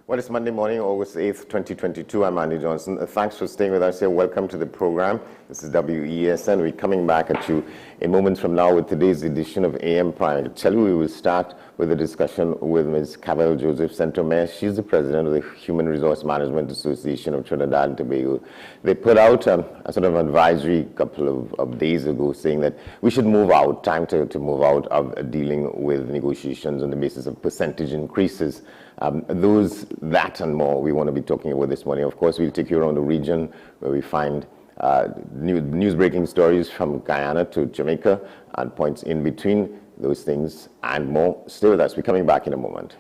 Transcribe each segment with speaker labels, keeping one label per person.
Speaker 1: Well, it's Monday morning, August 8th, 2022. I'm Andy Johnson. Thanks for staying with us here. Welcome to the program. This is WESN. We're coming back at you in moments from now with today's edition of AM Prime. To tell you, we will start with a discussion with Ms. Cabell Joseph, Centre Mayor. She's the president of the Human Resource Management Association of Trinidad and Tobago. They put out a sort of advisory a couple of days ago saying that we should move out, time to move out of dealing with negotiations on the basis of percentage increases. That and more we want to be talking about this morning. Of course, we'll take you around the region where we find news-breaking stories from Guyana to Jamaica and points in between those things and more. Stay with us. We're coming back in a moment.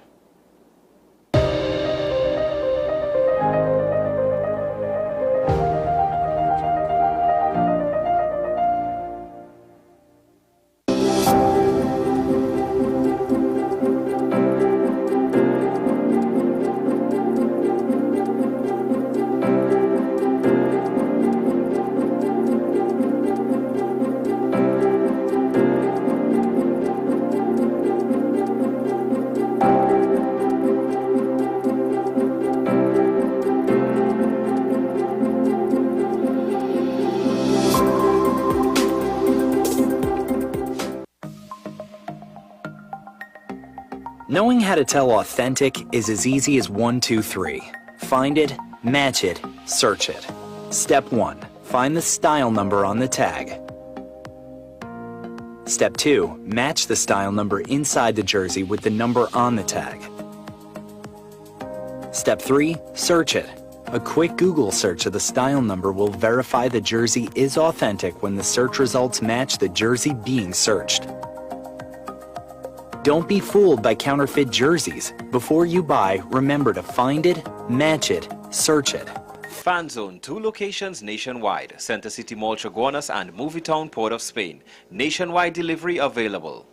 Speaker 2: Knowing how to tell authentic is as easy as 1, 2, 3. Find it, match it, search it. Step 1. Find the style number on the tag. Step 2. Match the style number inside the jersey with the number on the tag. Step 3. Search it. A quick Google search of the style number will verify the jersey is authentic when the search results match the jersey being searched. Don't be fooled by counterfeit jerseys. Before you buy, remember to find it, match it, search it.
Speaker 3: Fan Zone, 2 locations nationwide. Center City Mall, Chaguanas and Movietown, Port of Spain. Nationwide delivery available.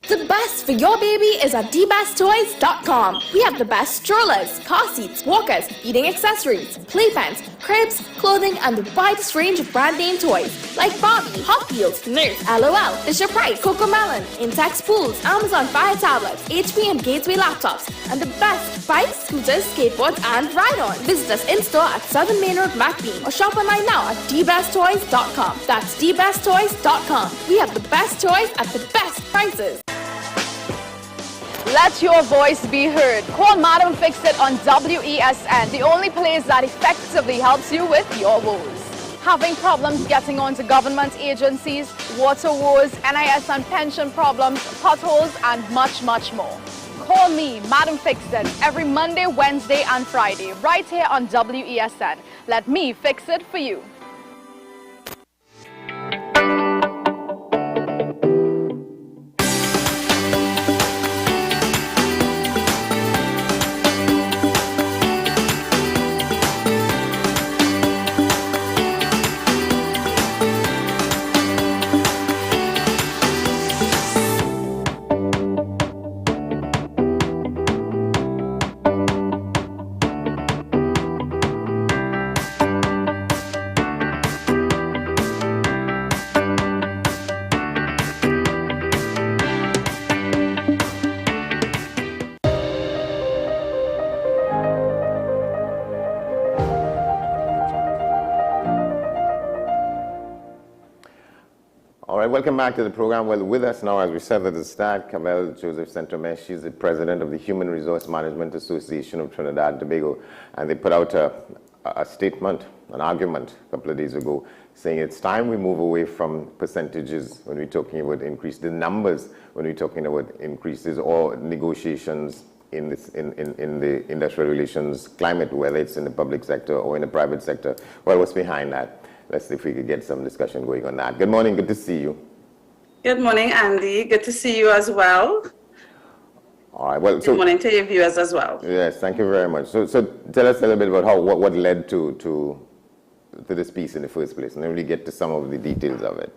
Speaker 4: The best for your baby is at dbesttoys.com. We have the best strollers, car seats, walkers, feeding accessories, playpens, cribs, clothing, and the widest range of brand name toys like Barbie, Hot Wheels, Nerf, LOL, Fisher-Price, Cocomelon, Intex pools, Amazon Fire tablets, HP and Gateway laptops, and the best bikes, scooters, skateboards, and ride-on. Visit us in-store at 7 Main Road, MacBean, or shop online now at dbesttoys.com. That's dbesttoys.com. We have the best toys at the best prices.
Speaker 5: Let your voice be heard. Call Madam Fix-It on WESN, the only place that effectively helps you with your woes. Having problems getting onto government agencies, water woes, NIS and pension problems, potholes, and much, much more. Call me, Madam Fix-It, every Monday, Wednesday, and Friday, right here on WESN. Let me fix it for you.
Speaker 1: Welcome back to the program. Well, with us now, as we said at the start, Cabell Joseph, Centre Mayor. She's the president of the Human Resource Management Association of Trinidad and Tobago. And they put out a statement, an argument a couple of days ago, saying it's time we move away from percentages when we're talking about increase, the numbers when we're talking about increases or negotiations in the industrial relations climate, whether it's in the public sector or in the private sector. Well, what's behind that? Let's see if we could get some discussion going on that. Good morning. Good to see you.
Speaker 6: Good morning, Andy. Good to see you as well.
Speaker 1: All right. Well,
Speaker 6: good morning to your viewers as well.
Speaker 1: Yes, thank you very much. So tell us a little bit about what led to this piece in the first place, and then we get to some of the details of it.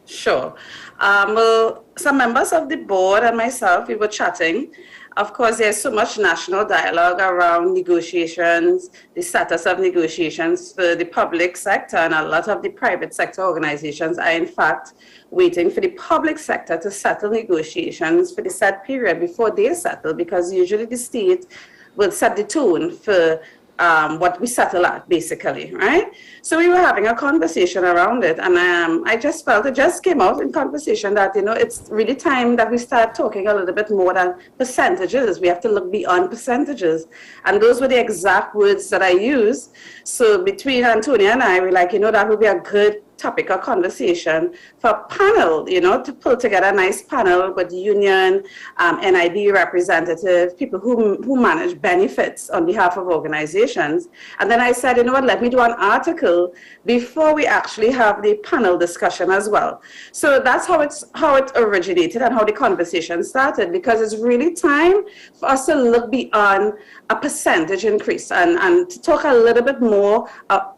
Speaker 6: Sure. Well, some members of the board and myself, we were chatting. Of course, there's so much national dialogue around negotiations, the status of negotiations for the public sector, and a lot of the private sector organizations are in fact waiting for the public sector to settle negotiations for the set period before they settle, because usually the state will set the tone for what we settle at, basically, right? So we were having a conversation around it, and I just felt, it just came out in conversation that, it's really time that we start talking a little bit more than percentages. We have to look beyond percentages. And those were the exact words that I used. So between Antonia and I, we're like, that would be a good topic of conversation for a panel, to pull together a nice panel with union, NIB representative, people who manage benefits on behalf of organizations. And then I said, let me do an article before we actually have the panel discussion as well. So that's how it originated and how the conversation started, because it's really time for us to look beyond a percentage increase and to talk a little bit more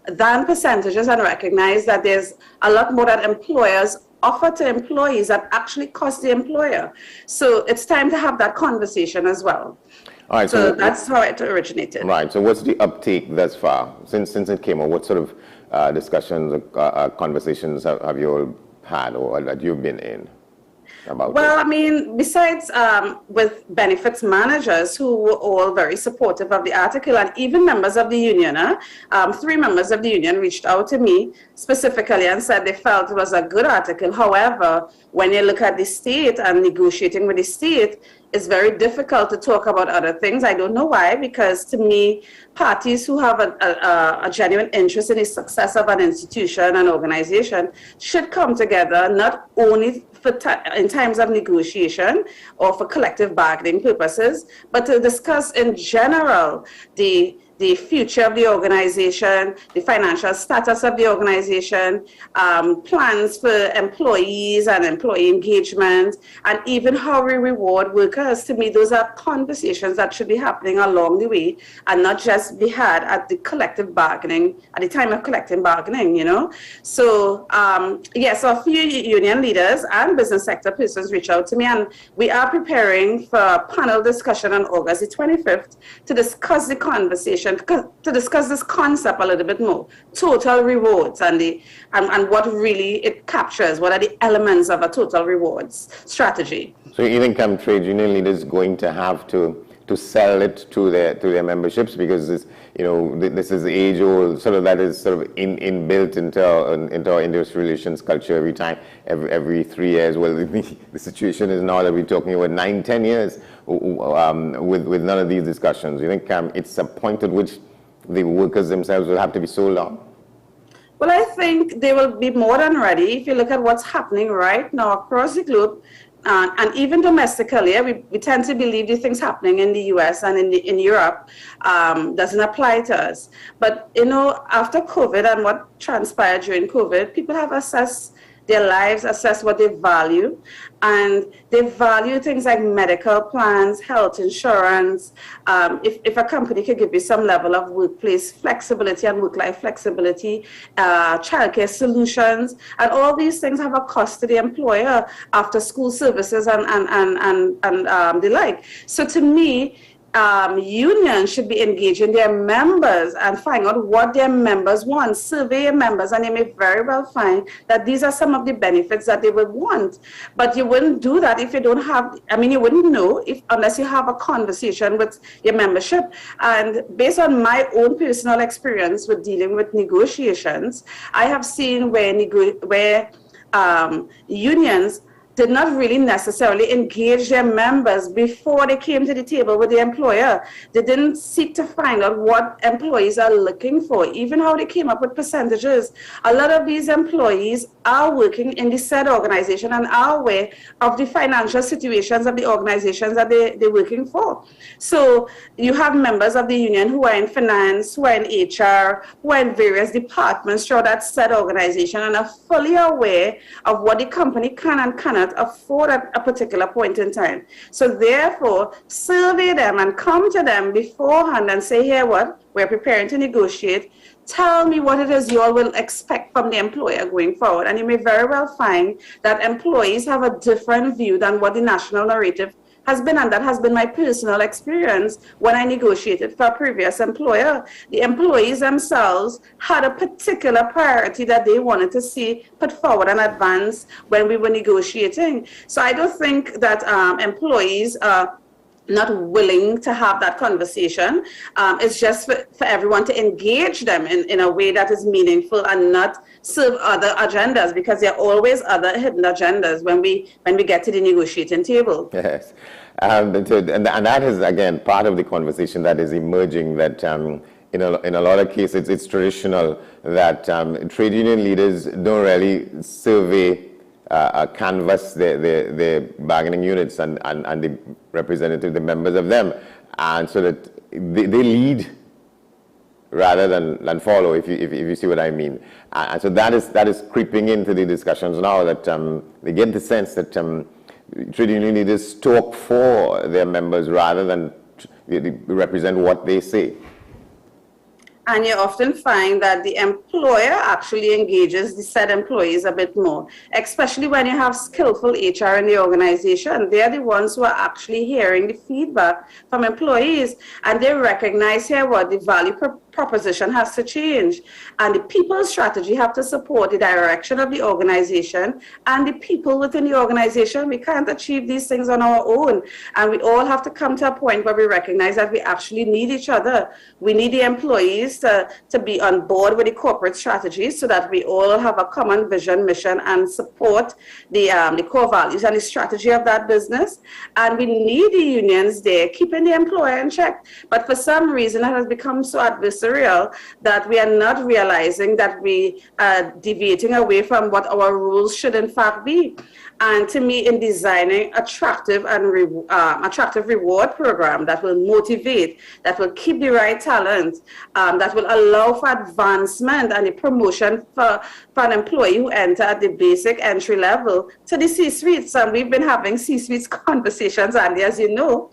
Speaker 6: than percentages and recognize that there's a lot more that employers offer to employees that actually cost the employer. So it's time to have that conversation as well.
Speaker 1: All right,
Speaker 6: so that's how it originated.
Speaker 1: Right. So what's the uptake thus far since it came out? What sort of discussions or conversations have you all had or that you've been in about
Speaker 6: Well, besides with benefits managers who were all very supportive of the article, and even members of the union, 3 members of the union reached out to me specifically and said they felt it was a good article. However, when you look at the state and negotiating with the state, it's very difficult to talk about other things. I don't know why, because to me, parties who have a genuine interest in the success of an institution and organization should come together, not only in times of negotiation or for collective bargaining purposes, but to discuss in general the future of the organization, the financial status of the organization, plans for employees and employee engagement, and even how we reward workers. To me, those are conversations that should be happening along the way and not just be had at the collective bargaining, at the time of collective bargaining, So, yes, a few union leaders and business sector persons reach out to me, and we are preparing for a panel discussion on August the 25th to discuss the conversation, to discuss this concept a little bit more, total rewards and what really it captures, what are the elements of a total rewards strategy.
Speaker 1: So you think trade union leaders going to have to sell it to their memberships, because this this is age old, sort of that is sort of inbuilt into our industry relations culture every 3 years. Well, the situation is now that we're talking about 9-10 years with none of these discussions. You think it's a point at which the workers themselves will have to be sold on?
Speaker 6: Well, I think they will be more than ready. If you look at what's happening right now across the globe, and even domestically, we tend to believe the things happening in the US and in Europe doesn't apply to us. But, after COVID and what transpired during COVID, people have assessed their lives, assess what they value, and they value things like medical plans, health insurance. If a company could give you some level of workplace flexibility and work-life flexibility, childcare solutions, and all these things have a cost to the employer, after school services and the like. So to me, unions should be engaging their members and find out what their members want. Survey your members, and they may very well find that these are some of the benefits that they would want. But you wouldn't do that if you don't have, you wouldn't know unless you have a conversation with your membership. And based on my own personal experience with dealing with negotiations, I have seen where unions did not really necessarily engage their members before they came to the table with the employer. They didn't seek to find out what employees are looking for, even how they came up with percentages. A lot of these employees are working in the said organization and are aware of the financial situations of the organizations that they're working for. So you have members of the union who are in finance, who are in HR, who are in various departments throughout that said organization, and are fully aware of what the company can and cannot afford at a particular point in time. So therefore, survey them and come to them beforehand and say, here, what? We're preparing to negotiate. Tell me what it is you all will expect from the employer going forward. And you may very well find that employees have a different view than what the national narrative has been, and that has been my personal experience when I negotiated for a previous employer. The employees themselves had a particular priority that they wanted to see put forward and advance when we were negotiating. So I don't think that employees not willing to have that conversation. It's just for everyone to engage them in a way that is meaningful and not serve other agendas, because there are always other hidden agendas when we get to the negotiating table.
Speaker 1: Yes. And that is, again, part of the conversation that is emerging, that in a lot of cases it's traditional that trade union leaders don't really survey canvass the bargaining units and the representative, the members of them, and so that they lead rather than follow, if you see what I mean. And so that is creeping into the discussions now, that they get the sense that trade union leaders talk for their members rather than represent what they say.
Speaker 6: And you often find that the employer actually engages the said employees a bit more, especially when you have skillful HR in the organization. They're the ones who are actually hearing the feedback from employees, and they recognize here what the value proposition has to change. And the people strategy have to support the direction of the organization and the people within the organization. We can't achieve these things on our own. And we all have to come to a point where we recognize that we actually need each other. We need the employees to be on board with the corporate strategy, so that we all have a common vision, mission, and support the core values and the strategy of that business. And we need the unions there, keeping the employer in check. But for some reason, it has become so adversarial that we are not realizing that we are deviating away from what our rules should in fact be. And to me, in designing attractive reward program that will motivate, that will keep the right talent, that will allow for advancement and the promotion for an employee who enter at the basic entry level to the C-suites. And we've been having C-suites conversations, Andy, as you know.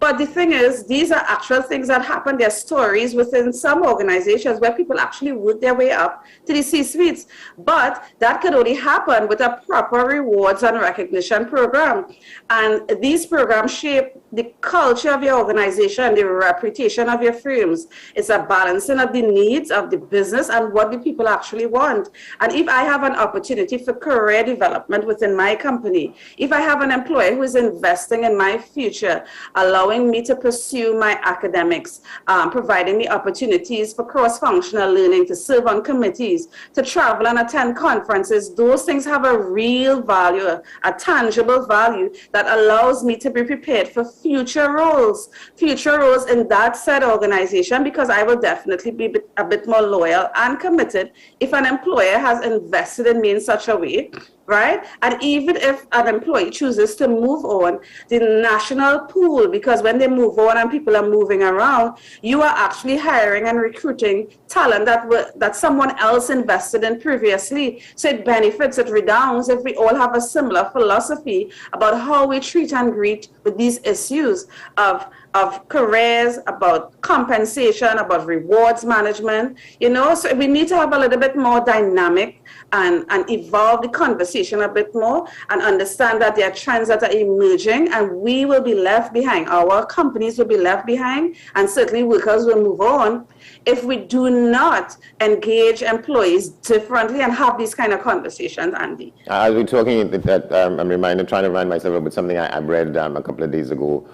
Speaker 6: But the thing is, these are actual things that happen. There are stories within some organizations where people actually work their way up to the C-suites. But that can only happen with a proper rewards and recognition program. And these programs shape the culture of your organization, the reputation of your firms. It's a balancing of the needs of the business and what the people actually want. And if I have an opportunity for career development within my company, if I have an employee who is investing in my future, allowing me to pursue my academics, providing me opportunities for cross-functional learning, to serve on committees, to travel and attend conferences, those things have a real value, a tangible value that allows me to be prepared for future roles in that said organization, because I will definitely be a bit more loyal and committed if an employer has invested in me in such a way, right? And even if an employee chooses to move on, the national pool, because when they move on and people are moving around, you are actually hiring and recruiting talent that someone else invested in previously. So it benefits, it redounds if we all have a similar philosophy about how we treat and greet with these issues of careers, about compensation, about rewards management, so we need to have a little bit more dynamic and evolve the conversation a bit more, and understand that there are trends that are emerging, and we will be left behind. Our companies will be left behind, and certainly workers will move on if we do not engage employees differently and have these kind of conversations, Andy.
Speaker 1: As we're talking, I'm trying to remind myself about something I read a couple of days ago,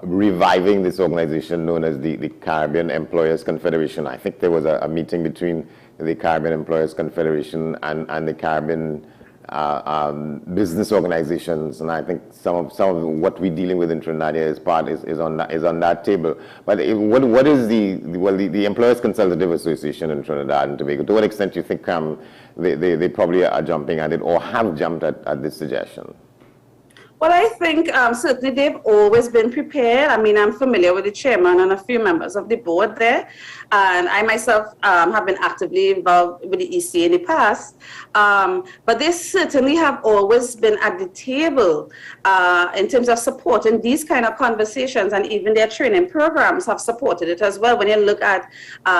Speaker 1: reviving this organization known as the Caribbean Employers Confederation. I think there was a meeting between the Caribbean Employers Confederation and the Caribbean business organizations, and I think some of what we're dealing with in Trinidad is on that table. But what is the Employers Consultative Association in Trinidad and Tobago? To what extent do you think they probably are jumping at it, or have jumped at this suggestion?
Speaker 6: Well, I think certainly they've always been prepared. I mean, I'm familiar with the chairman and a few members of the board there. And I myself have been actively involved with the EC in the past. But they certainly have always been at the table in terms of supporting these kind of conversations, and even their training programs have supported it as well when you look at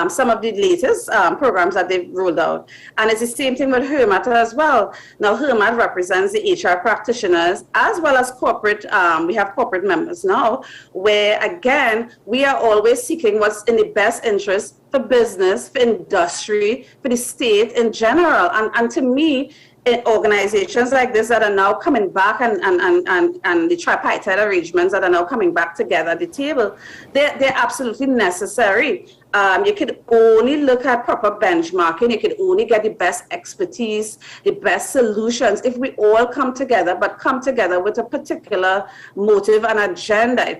Speaker 6: some of the latest programs that they've rolled out. And it's the same thing with HERMAT as well. Now, HERMAT represents the HR practitioners as well as corporate. We have corporate members now, where again, we are always seeking what's in the best interest for business, for industry, for the state in general. And to me, organizations like this that are now coming back and the tripartite arrangements that are now coming back together at the table, they're absolutely necessary. You could only look at proper benchmarking. You could only get the best expertise, the best solutions if we all come together, but come together with a particular motive and agenda. You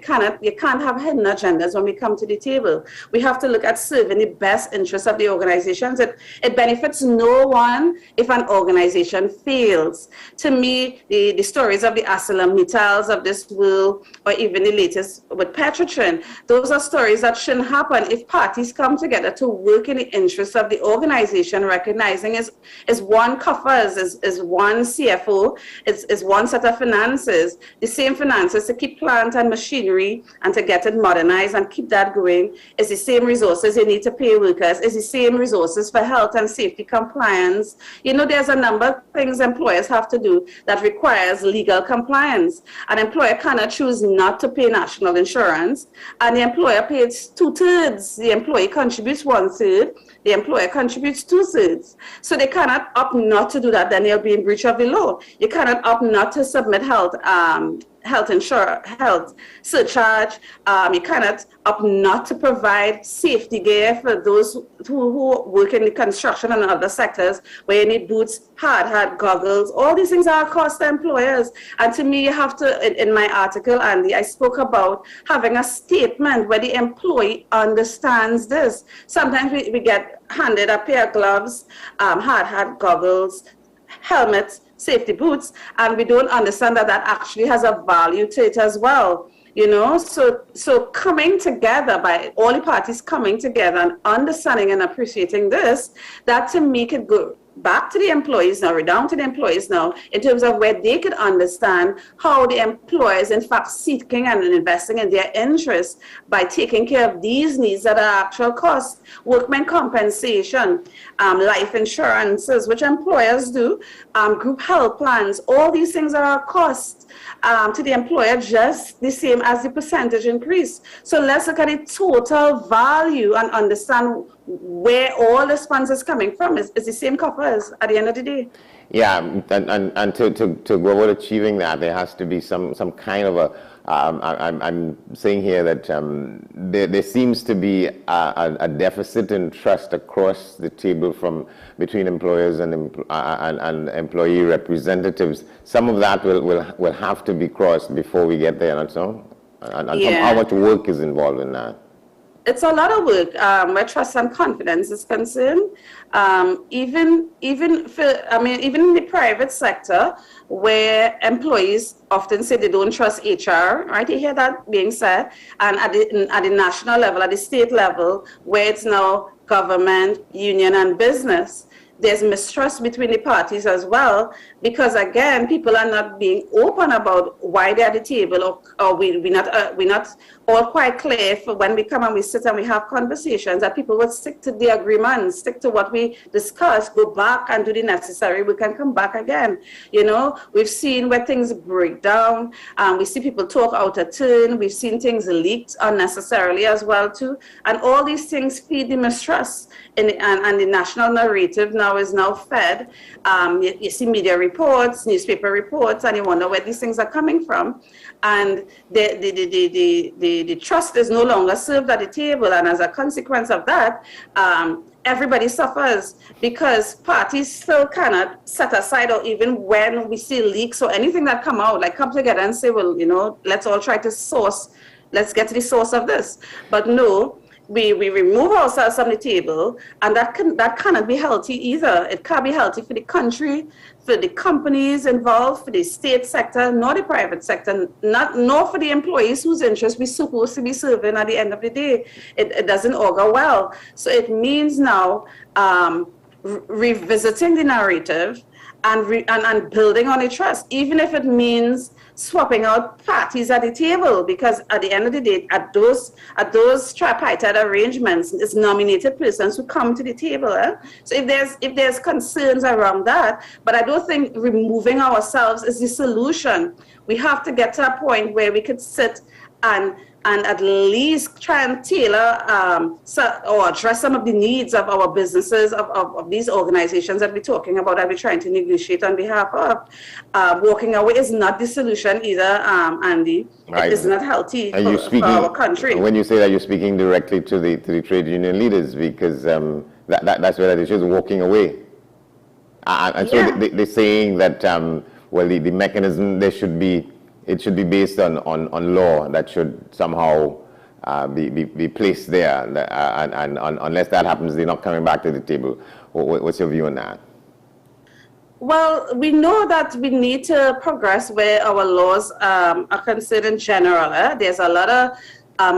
Speaker 6: can't have hidden agendas when we come to the table. We have to look at serving the best interests of the organizations. It benefits no one if an organization fails. To me, the stories of the ArcelorMittals of this world, or even the latest with Petrotrin, those are stories that shouldn't happen if parties come together to work in the interests of the organization, recognizing is one coffers, is one CFO, is one set of finances, the same finances to keep plant and machinery and to get it modernized and keep that going, is the same resources you need to pay workers, is the same resources for health and safety compliance. You know, there's a number of things employers have to do that requires legal compliance. An employer cannot choose not to pay national insurance, and the employer pays 2/3. The employee contributes 1/3, the employer contributes 2/3. So they cannot opt not to do that, then they'll be in breach of the law. You cannot opt not to submit health surcharge. You cannot opt not to provide safety gear for those who work in the construction and other sectors where you need boots, hard hat, goggles. All these things are cost to employers. And to me, you have to, in my article, Andy, I spoke about having a statement where the employee understands this. Sometimes we get handed a pair of gloves, hard hat, goggles, helmets, safety boots, and we don't understand that actually has a value to it as well. You know, so coming together, by all the parties coming together and understanding and appreciating this, that to me could go back to the employees now, down to the employees now, in terms of where they could understand how the employers in fact seeking and investing in their interests by taking care of these needs that are actual costs, workmen compensation, life insurances, which employers do, group health plans, all these things are a cost to the employer, just the same as the percentage increase. So let's look at the total value and understand where all the funds is coming from. Is the same coffers at the end of the day.
Speaker 1: Yeah, and to go about achieving that, there has to be some kind of a, I'm saying here that there seems to be a deficit in trust across the table between employers and employee representatives. Some of that will have to be crossed before we get there, not so? And
Speaker 6: Yeah.
Speaker 1: how much work is involved in that?
Speaker 6: It's a lot of work where trust and confidence is concerned. Even in the private sector, where employees often say they don't trust HR, right? You hear that being said. And at the national level, at the state level, where it's now government, union, and business, there's mistrust between the parties as well, because again, people are not being open about why they're at the table, or we're not all quite clear for when we come and we sit and we have conversations, that people would stick to the agreements, stick to what we discussed, go back and do the necessary, we can come back again. You know, we've seen where things break down, we see people talk out of turn, we've seen things leaked unnecessarily as well too, and all these things feed the mistrust, and the national narrative now is now fed. You see media reports, newspaper reports, and you wonder where these things are coming from. And the trust is no longer served at the table, and as a consequence of that, everybody suffers, because parties still cannot set aside, or even when we see leaks or anything that come out, like come together and say, well, you know, let's all try to let's get to the source of this. But no, we remove ourselves from the table, and that cannot be healthy either. It can't be healthy for the country, for the companies involved, for the state sector, nor the private sector, nor for the employees whose interests we're supposed to be serving at the end of the day. It doesn't augur well. So it means now revisiting the narrative and building on a trust, even if it means swapping out parties at the table, because at the end of the day, at those tripartite arrangements, it's nominated persons who come to the table. So if there's concerns around that, but I don't think removing ourselves is the solution. We have to get to a point where we could sit and and at least try and tailor or address some of the needs of our businesses, of these organizations that we're talking about, that we're trying to negotiate on behalf of. Walking away is not the solution either, Andy.
Speaker 1: Right.
Speaker 6: It is not healthy
Speaker 1: for
Speaker 6: our country.
Speaker 1: When you say that, you're speaking directly to the trade union leaders, because that's where that issue is, walking away. And so they're saying that, well, the mechanism, it should be based on law that should somehow be placed there, and unless that happens, they're not coming back to the table. What's your view on that?
Speaker 6: Well, we know that we need to progress where our laws are concerned in general. There's a lot of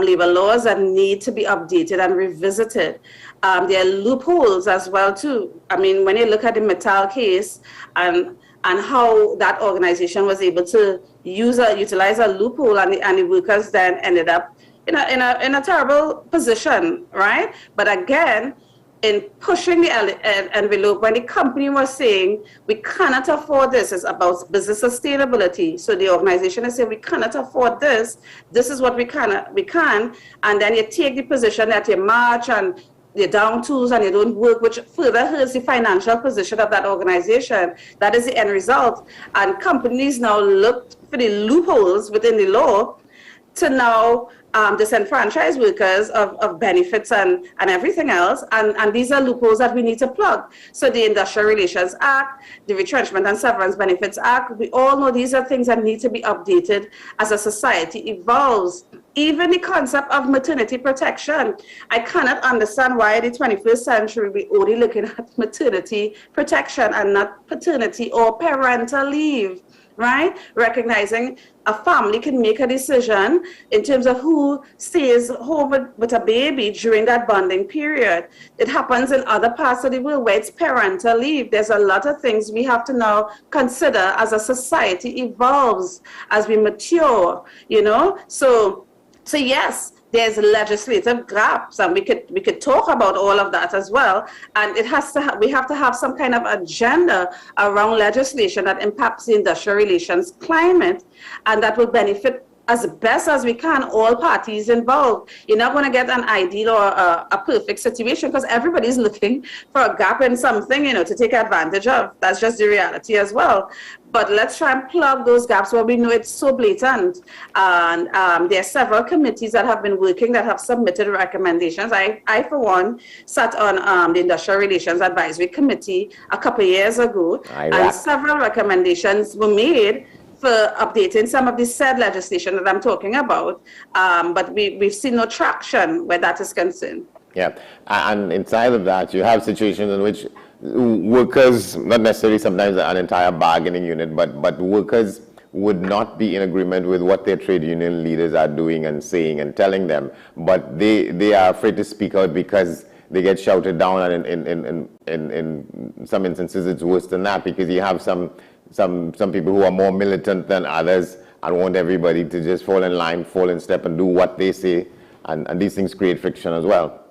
Speaker 6: labor laws that need to be updated and revisited. There are loopholes as well too. I mean, when you look at the Mittal case and how that organization was able to utilize a loophole, and the workers then ended up in a terrible position, right? But again, in pushing the envelope, when the company was saying we cannot afford this, it's about business sustainability. So the organization is saying we cannot afford this. This is what we can, and then you take the position that you march and you're down tools and you don't work, which further hurts the financial position of that organization. That is the end result. And companies now look for the loopholes within the law to now disenfranchise workers of benefits and everything else. And these are loopholes that we need to plug. So the Industrial Relations Act, the Retrenchment and Severance Benefits Act, we all know these are things that need to be updated as a society evolves. Even the concept of maternity protection. I cannot understand why in the 21st century we're only looking at maternity protection and not paternity or parental leave, right? Recognizing a family can make a decision in terms of who stays home with a baby during that bonding period. It happens in other parts of the world where it's parental leave. There's a lot of things we have to now consider as a society evolves, as we mature, you know? So yes, there's legislative gaps, and we could talk about all of that as well. And it has to we have to have some kind of agenda around legislation that impacts the industrial relations climate, and that will benefit as best as we can all parties involved. You're not going to get an ideal or a perfect situation, because everybody's looking for a gap in something, you know, to take advantage of. That's just the reality as well. But let's try and plug those gaps where we know it's so blatant. And there are several committees that have been working that have submitted recommendations. I for one, sat on the Industrial Relations Advisory Committee a couple of years ago, and several recommendations were made for updating some of the said legislation that I'm talking about. But we've seen no traction where that is concerned.
Speaker 1: Yeah, and inside of that, you have situations in which workers, not necessarily sometimes an entire bargaining unit, but workers would not be in agreement with what their trade union leaders are doing and saying and telling them, but they are afraid to speak out because they get shouted down, and in some instances it's worse than that, because you have some people who are more militant than others and want everybody to just fall in line, fall in step and do what they say, and these things create friction as well.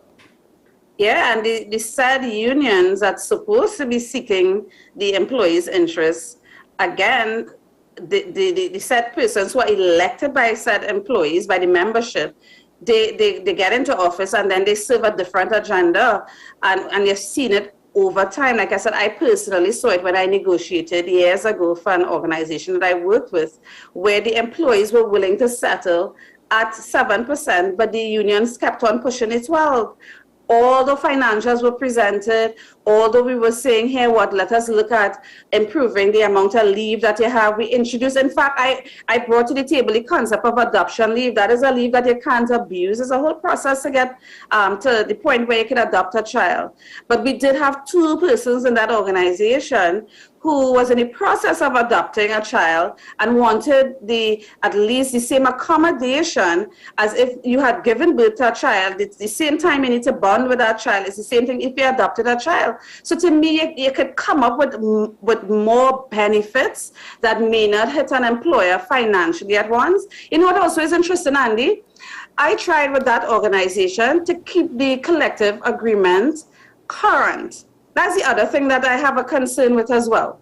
Speaker 6: Yeah, and the said unions that's supposed to be seeking the employees' interests, again, the said persons who are elected by said employees, by the membership, they get into office and then they serve a different agenda, and you've seen it over time. Like I said, I personally saw it when I negotiated years ago for an organization that I worked with, where the employees were willing to settle at 7%, but the unions kept on pushing it 12%. All the financials were presented, although we were saying here, let us look at improving the amount of leave that you have. We introduced, in fact, I brought to the table the concept of adoption leave. That is a leave that you can't abuse. It's a whole process to get to the point where you can adopt a child. But we did have 2 persons in that organization who was in the process of adopting a child and wanted at least the same accommodation as if you had given birth to a child. It's the same time you need to bond with that child. It's the same thing if you adopted a child. So to me, you could come up with more benefits that may not hit an employer financially at once. You know what also is interesting, Andy? I tried with that organization to keep the collective agreement current. That's the other thing that I have a concern with as well.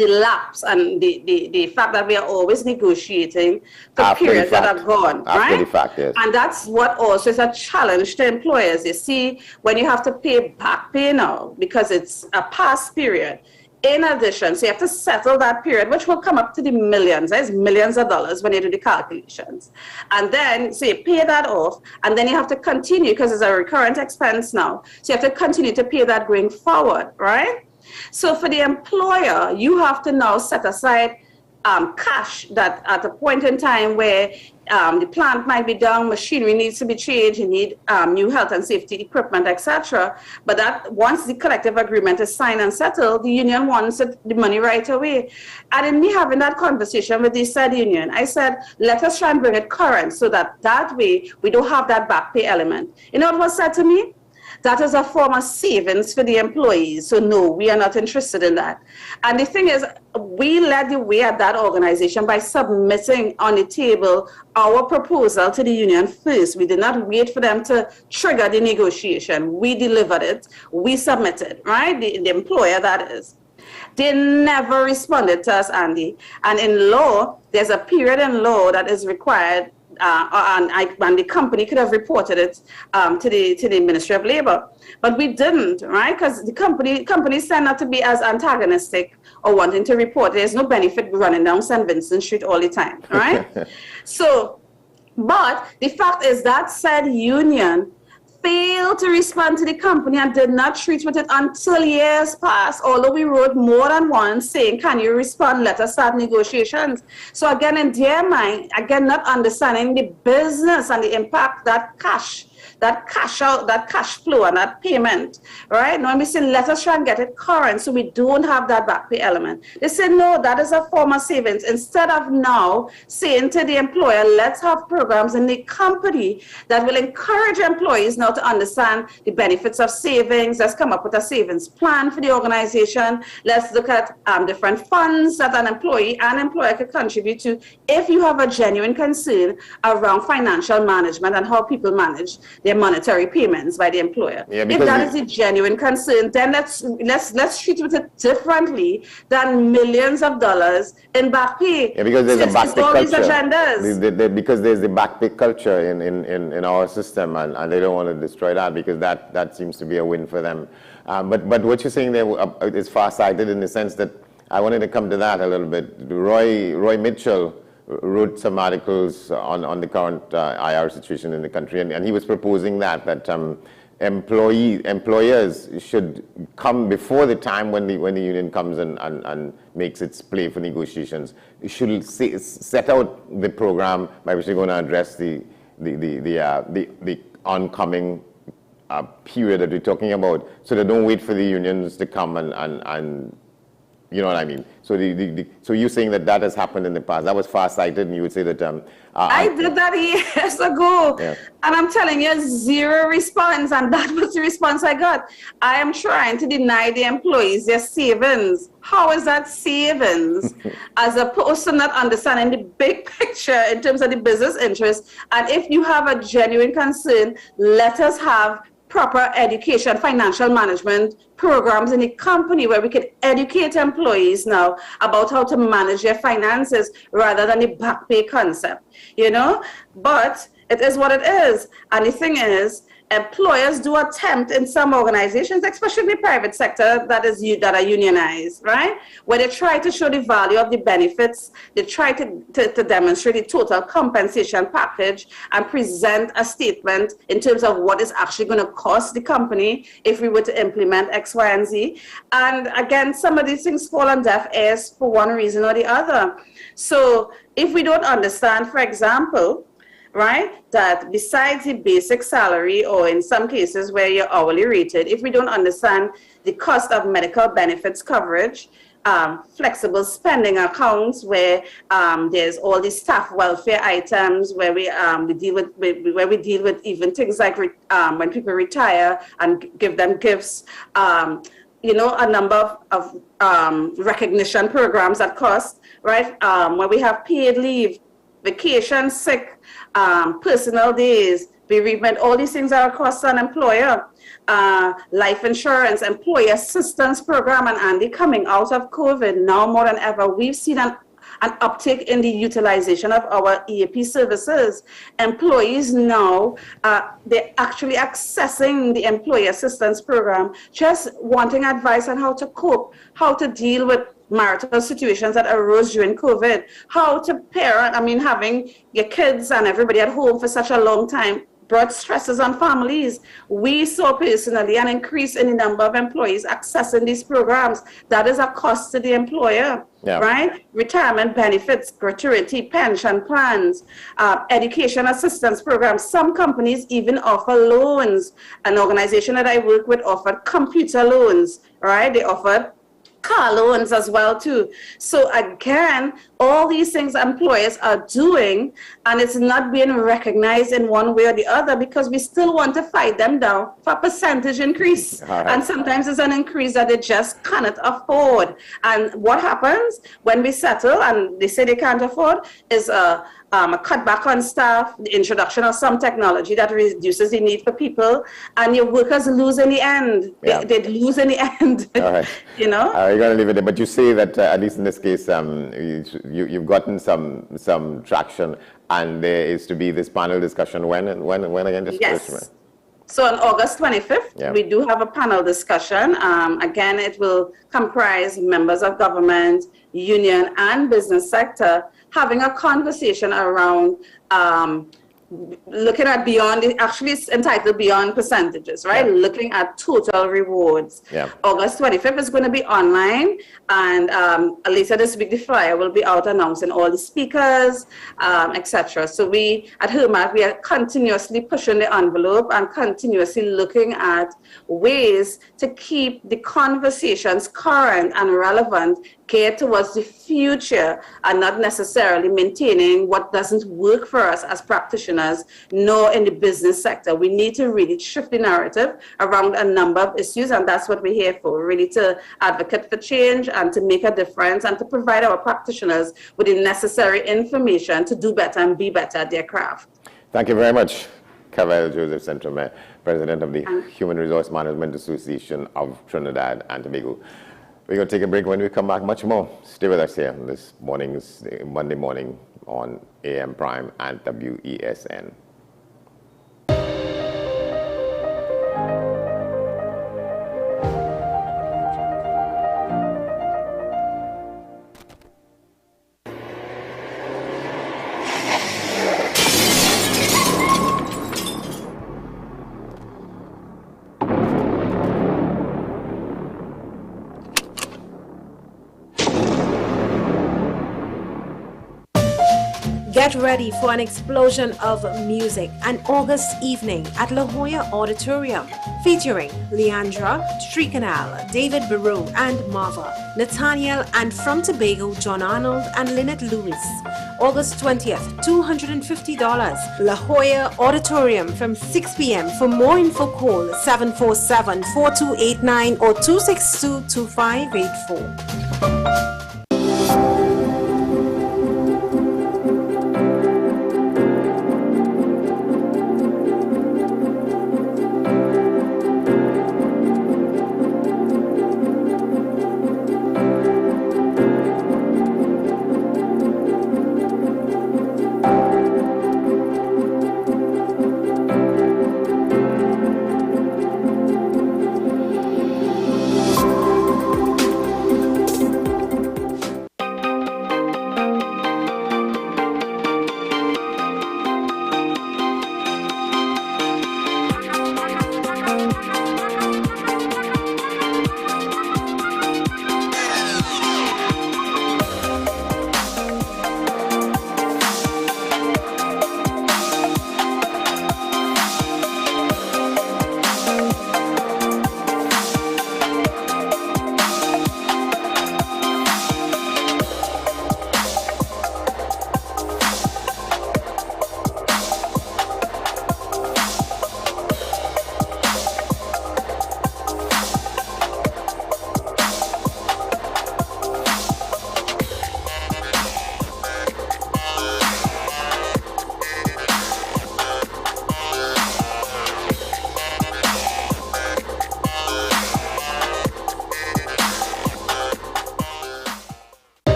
Speaker 6: the lapse and the fact that we are always negotiating for
Speaker 1: After the
Speaker 6: periods that
Speaker 1: fact.
Speaker 6: are gone,
Speaker 1: After
Speaker 6: right?
Speaker 1: the fact, yes.
Speaker 6: And that's what also is a challenge to employers. You see, when you have to pay back pay now because it's a past period, in addition, so you have to settle that period, which will come up to the millions. There's millions of dollars when you do the calculations. And then, so you pay that off, and then you have to continue because it's a recurrent expense now. So you have to continue to pay that going forward, right? So for the employer, you have to now set aside cash that at a point in time where the plant might be down, machinery needs to be changed, you need new health and safety equipment, etc. But that once the collective agreement is signed and settled, the union wants the money right away. And in me having that conversation with the said union, I said, let us try and bring it current so that way we don't have that back pay element. You know what was said to me? That is a form of savings for the employees. So no, we are not interested in that. And the thing is, we led the way at that organization by submitting on the table our proposal to the union first. We did not wait for them to trigger the negotiation. We delivered it. We submitted, right? The employer, that is. They never responded to us, Andy. And in law, there's a period in law that is required and the company could have reported it to the Ministry of Labor, but we didn't, right? Because the companies tend not to be as antagonistic or wanting to report. There's no benefit running down St. Vincent Street all the time, right? So, but the fact is that said union failed to respond to the company and did not treat with it until years passed, although we wrote more than once saying, can you respond, let us start negotiations. So again, in their mind, again, not understanding the business and the impact that cash out, that cash flow and that payment, right? Now we say, let us try and get it current so we don't have that back pay element. They say, no, that is a form of savings. Instead of now saying to the employer, let's have programs in the company that will encourage employees now to understand the benefits of savings. Let's come up with a savings plan for the organization. Let's look at different funds that an employee and employer could contribute to if you have a genuine concern around financial management and how people manage their monetary payments by the employer. Yeah, if that is a genuine concern, then let's treat it differently than millions of dollars in back pay. Yeah, because there's a back pay culture. These agendas.
Speaker 1: Because there's the back pay culture in our system, and they don't want to destroy that because that seems to be a win for them. But what you're saying there is far-sighted in the sense that I wanted to come to that a little bit. Roy Mitchell wrote some articles on the current IR situation in the country, and he was proposing that employers should come before the time when the union comes and makes its play for negotiations. It should set out the program by which they're going to address the oncoming period that we're talking about, so they don't wait for the unions to come and you know what I mean? So so you're saying that has happened in the past. That was far-sighted, and you would say that...
Speaker 6: I did that years ago, yeah. And I'm telling you, zero response, and that was the response I got. I am trying to deny the employees their savings. How is that savings? As opposed to not understanding the big picture in terms of the business interest. And if you have a genuine concern, let us have proper education, financial management programs in the company where we can educate employees now about how to manage their finances rather than the back pay concept, you know? But it is what it is. And the thing is, employers do attempt in some organizations, especially in the private sector that are unionized, right? Where they try to show the value of the benefits, they try to demonstrate the total compensation package and present a statement in terms of what is actually going to cost the company if we were to implement X, Y, and Z. And again, some of these things fall on deaf ears for one reason or the other. So if we don't understand, for example, right, that besides the basic salary, or in some cases where you're hourly rated, if we don't understand the cost of medical benefits coverage, flexible spending accounts where there's all these staff welfare items where we deal with even things like when people retire and give them gifts, you know, a number of recognition programs that cost, right, where we have paid leave, vacation, sick, personal days, bereavement, all these things are a cost to an employer. Life insurance, employee assistance program, and Andy, coming out of COVID, now more than ever, we've seen an uptick in the utilization of our EAP services. Employees now, they're actually accessing the employee assistance program, just wanting advice on how to cope, how to deal with marital situations that arose during COVID, how to parent, having your kids and everybody at home for such a long time brought stresses on families. We saw personally an increase in the number of employees accessing these programs. That is a cost to the employer, right? Retirement benefits, gratuity, pension plans, education assistance programs. Some companies even offer loans. An organization that I work with offered computer loans, right? They offered car loans as well too. So again, all these things employers are doing, and it's not being recognized in one way or the other, because we still want to fight them down for percentage increase. Right. And sometimes it's an increase that they just cannot afford. And what happens when we settle and they say they can't afford is a cutback on staff, the introduction of some technology that reduces the need for people, and your workers lose in the end. Yeah. They lose in the end. All right.
Speaker 1: You're going to leave it there, but you say that at least in this case, you've gotten some traction, and there is to be this panel discussion. When again?
Speaker 6: Yes. So on August 25th, we do have a panel discussion. Again, it will comprise members of government, union, and business sector having a conversation around looking at beyond, actually it's entitled Beyond Percentages, right? Yeah. Looking at total rewards. Yeah. August 25th is going to be online, and later this week the flyer will be out announcing all the speakers, etc. So we at HERMAC, we are continuously pushing the envelope and continuously looking at ways to keep the conversations current and relevant, geared towards the future, and not necessarily maintaining what doesn't work for us as practitioners, nor in the business sector. We need to really shift the narrative around a number of issues, and that's what we're here for, really to advocate for change and to make a difference and to provide our practitioners with the necessary information to do better and be better at their craft.
Speaker 1: Thank you very much, Cavell Joseph Centrome, President of the Human Resource Management Association of Trinidad and Tobago. We're going to take a break. When we come back, much more. Stay with us here this morning's Monday morning on AM Prime and WESN.
Speaker 7: Get ready for an explosion of music an August evening at La Jolla Auditorium, featuring Leandra, Streecanal, David Barreau and Marva, Nathaniel, and from Tobago, John Arnold and Lynette Lewis. August 20th, $250. La Jolla Auditorium from 6 p.m. For more info, call 747-4289 or 262-2584.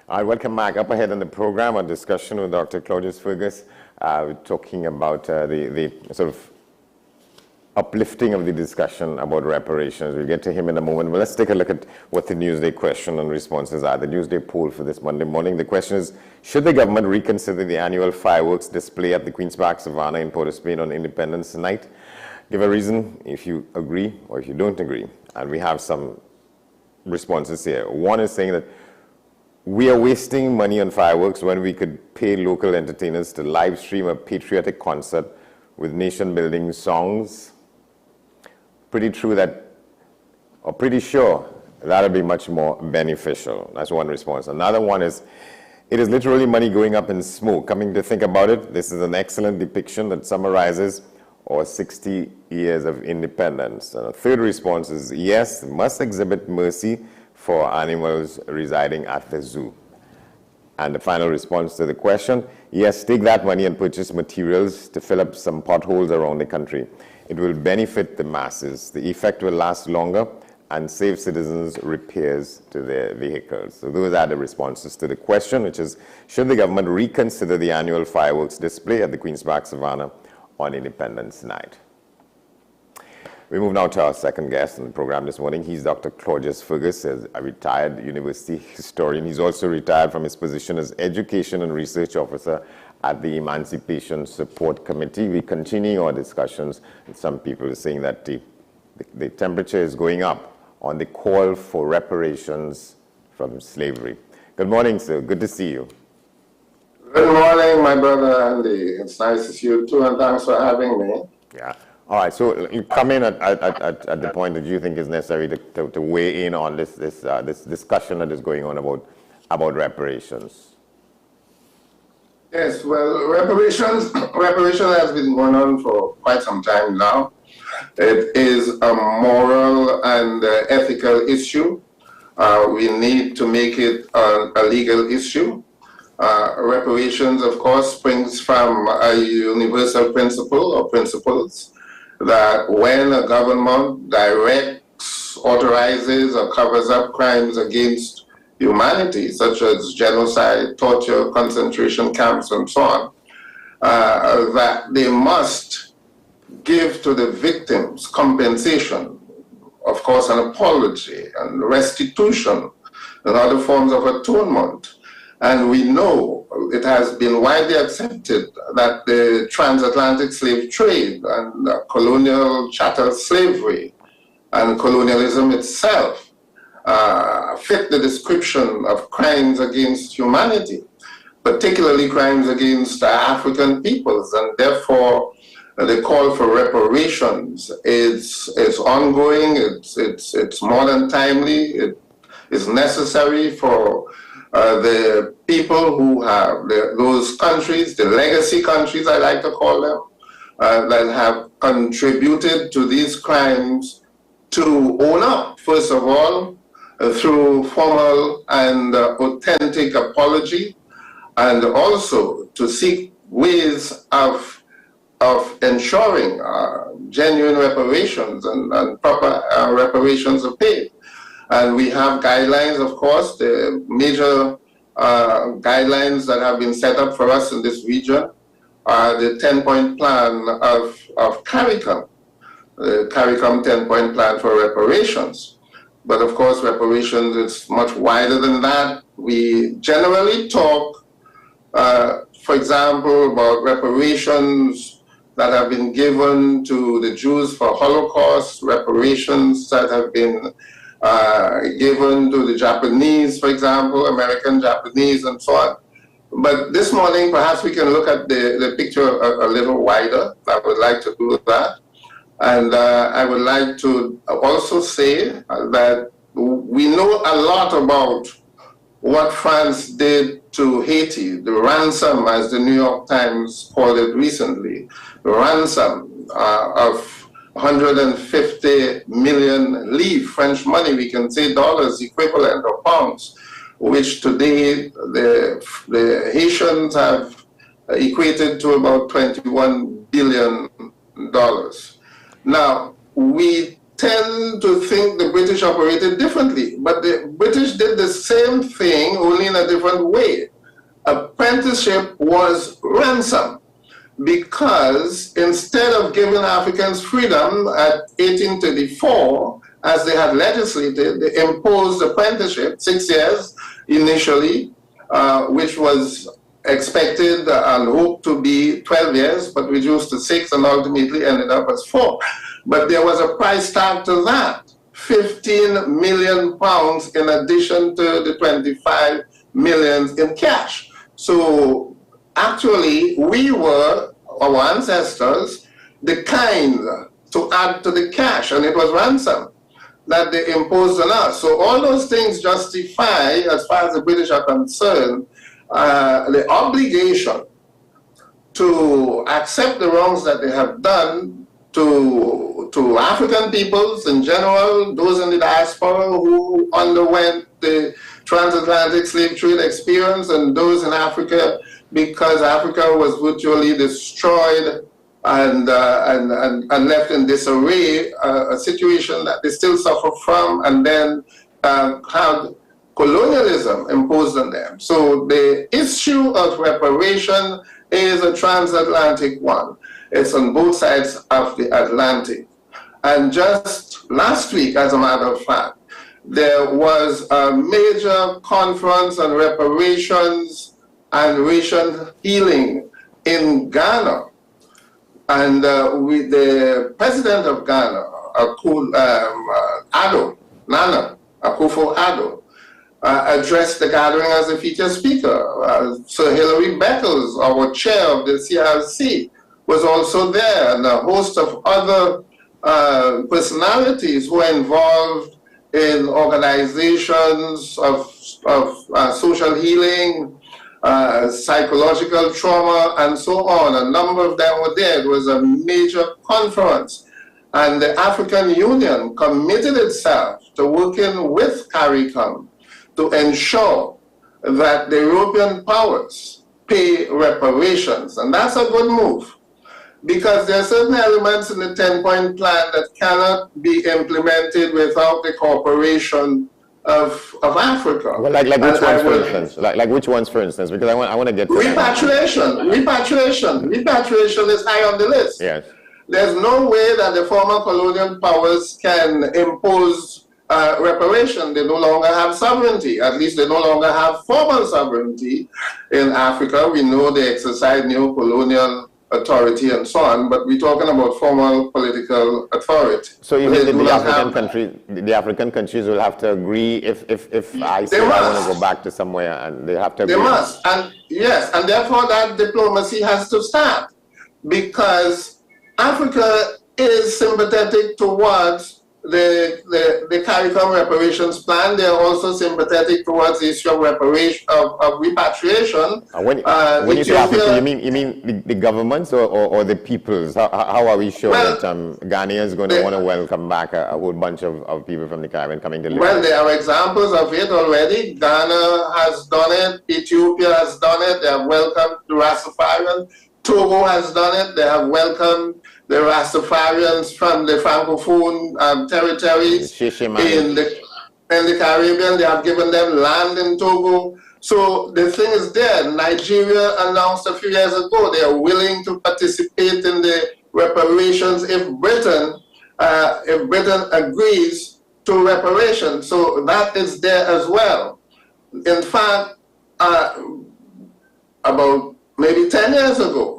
Speaker 1: All right, welcome back. Up ahead in the program, a discussion with Dr. Claudius Fergus. We're talking about the sort of uplifting of the discussion about reparations. We'll get to him in a moment. But let's take a look at what the Newsday question and responses are. The Newsday poll for this Monday morning. The question is, should the government reconsider the annual fireworks display at the Queen's Park Savannah in Port of Spain on Independence Night? Give a reason if you agree or if you don't agree. And we have some responses here. One is saying that we are wasting money on fireworks when we could pay local entertainers to live stream a patriotic concert with nation-building songs. Pretty true that, or pretty sure that would be much more beneficial. That's one response. Another one is, it is literally money going up in smoke. Coming to think about it, this is an excellent depiction that summarizes our 60 years of independence. And a third response is, yes, must exhibit mercy for animals residing at the zoo. And the final response to the question, yes, take that money and purchase materials to fill up some potholes around the country. It will benefit the masses. The effect will last longer and save citizens repairs to their vehicles. So those are the responses to the question, which is, should the government reconsider the annual fireworks display at the Queen's Park Savannah on Independence Night? We move now to our second guest in the program this morning. He's Dr. Claudius Fergus, a retired university historian. He's also retired from his position as Education and Research Officer at the Emancipation Support Committee. We continue our discussions, and some people are saying that the temperature is going up on the call for reparations from slavery. Good morning, sir. Good to see you.
Speaker 8: Good morning, my brother Andy. It's nice to see you too, and thanks for having me.
Speaker 1: Yeah. All right. So you come in at the point that you think is necessary to weigh in on this discussion that is going on about reparations.
Speaker 8: Yes. Well, reparation has been going on for quite some time now. It is a moral and ethical issue. We need to make it a legal issue. Reparations, of course, springs from a universal principle or principles that when a government directs, authorizes, or covers up crimes against humanity, such as genocide, torture, concentration camps, and so on, that they must give to the victims compensation, of course, an apology and restitution and other forms of atonement. And we know it has been widely accepted that the transatlantic slave trade and colonial chattel slavery and colonialism itself fit the description of crimes against humanity, particularly crimes against African peoples. And therefore, the call for reparations is ongoing, it's more than timely, it is necessary for the people who have those countries, the legacy countries I like to call them, that have contributed to these crimes to own up, first of all, through formal and authentic apology, and also to seek ways of ensuring genuine reparations and proper reparations are paid. And we have guidelines, of course, the major guidelines that have been set up for us in this region are the 10-point plan of CARICOM, the CARICOM 10-point plan for reparations. But of course, reparations is much wider than that. We generally talk, for example, about reparations that have been given to the Jews for Holocaust, reparations that have been given to the Japanese, for example, American Japanese, and so on. But this morning, perhaps we can look at the picture a little wider. I would like to do that. And I would like to also say that we know a lot about what France did to Haiti, the ransom, as the New York Times called it recently, the ransom of 150 million livres, French money, we can say dollars equivalent or pounds, which today the Haitians have equated to about $21 billion. Now, we tend to think the British operated differently, but the British did the same thing, only in a different way. Apprenticeship was ransom, because instead of giving Africans freedom at 1834, as they had legislated, they imposed apprenticeship, 6 years initially, which was expected and hoped to be 12 years, but reduced to 6 and ultimately ended up as 4. But there was a price tag to that, 15 million pounds in addition to the 25 million in cash. So actually, we were, our ancestors, the kind to add to the cash, and it was ransom that they imposed on us. So all those things justify, as far as the British are concerned, the obligation to accept the wrongs that they have done to African peoples in general, those in the diaspora who underwent the transatlantic slave trade experience, and those in Africa, because Africa was virtually destroyed and left in disarray, a situation that they still suffer from, and then had colonialism imposed on them. So the issue of reparation is a transatlantic one. It's on both sides of the Atlantic. And just last week, as a matter of fact, there was a major conference on reparations and racial healing in Ghana. And the president of Ghana, Nana Akufo-Addo, addressed the gathering as a featured speaker. Sir Hilary Beckles, our chair of the CRC, was also there, and a host of other personalities who are involved in organizations of social healing, psychological trauma, and so on. A number of them were there. It was a major conference. And the African Union committed itself to working with CARICOM to ensure that the European powers pay reparations. And that's a good move, because there are certain elements in the 10-point plan that cannot be implemented without the cooperation of Africa.
Speaker 1: Well, like which ones, for instance? Like which ones, for instance? Because I want to get to
Speaker 8: repatriation. Repatriation is high on the list.
Speaker 1: Yes.
Speaker 8: There's no way that the former colonial powers can impose reparation. They no longer have sovereignty. At least they no longer have formal sovereignty in Africa. We know they exercise neo-colonial authority and so on, but we're talking about formal political authority.
Speaker 1: So even the African countries will have to agree if I say I want to go back to somewhere, and they have to agree.
Speaker 8: They must, and yes, and therefore that diplomacy has to start, because Africa is sympathetic towards the CARICOM reparations plan. They are also sympathetic towards the issue of repatriation.
Speaker 1: When you say Africa, you mean the governments or the peoples? How are we sure that Ghanaians is going to want to welcome back a whole bunch of people from the Caribbean coming to live?
Speaker 8: Well, there are examples of it already. Ghana has done it. Ethiopia has done it. They have welcomed the Rastafarians. Togo has done it. They have welcomed the Rastafarians from the Francophone territories in the Caribbean. They have given them land in Togo. So the thing is there. Nigeria announced a few years ago they are willing to participate in the reparations if Britain agrees to reparations. So that is there as well. In fact, about maybe 10 years ago,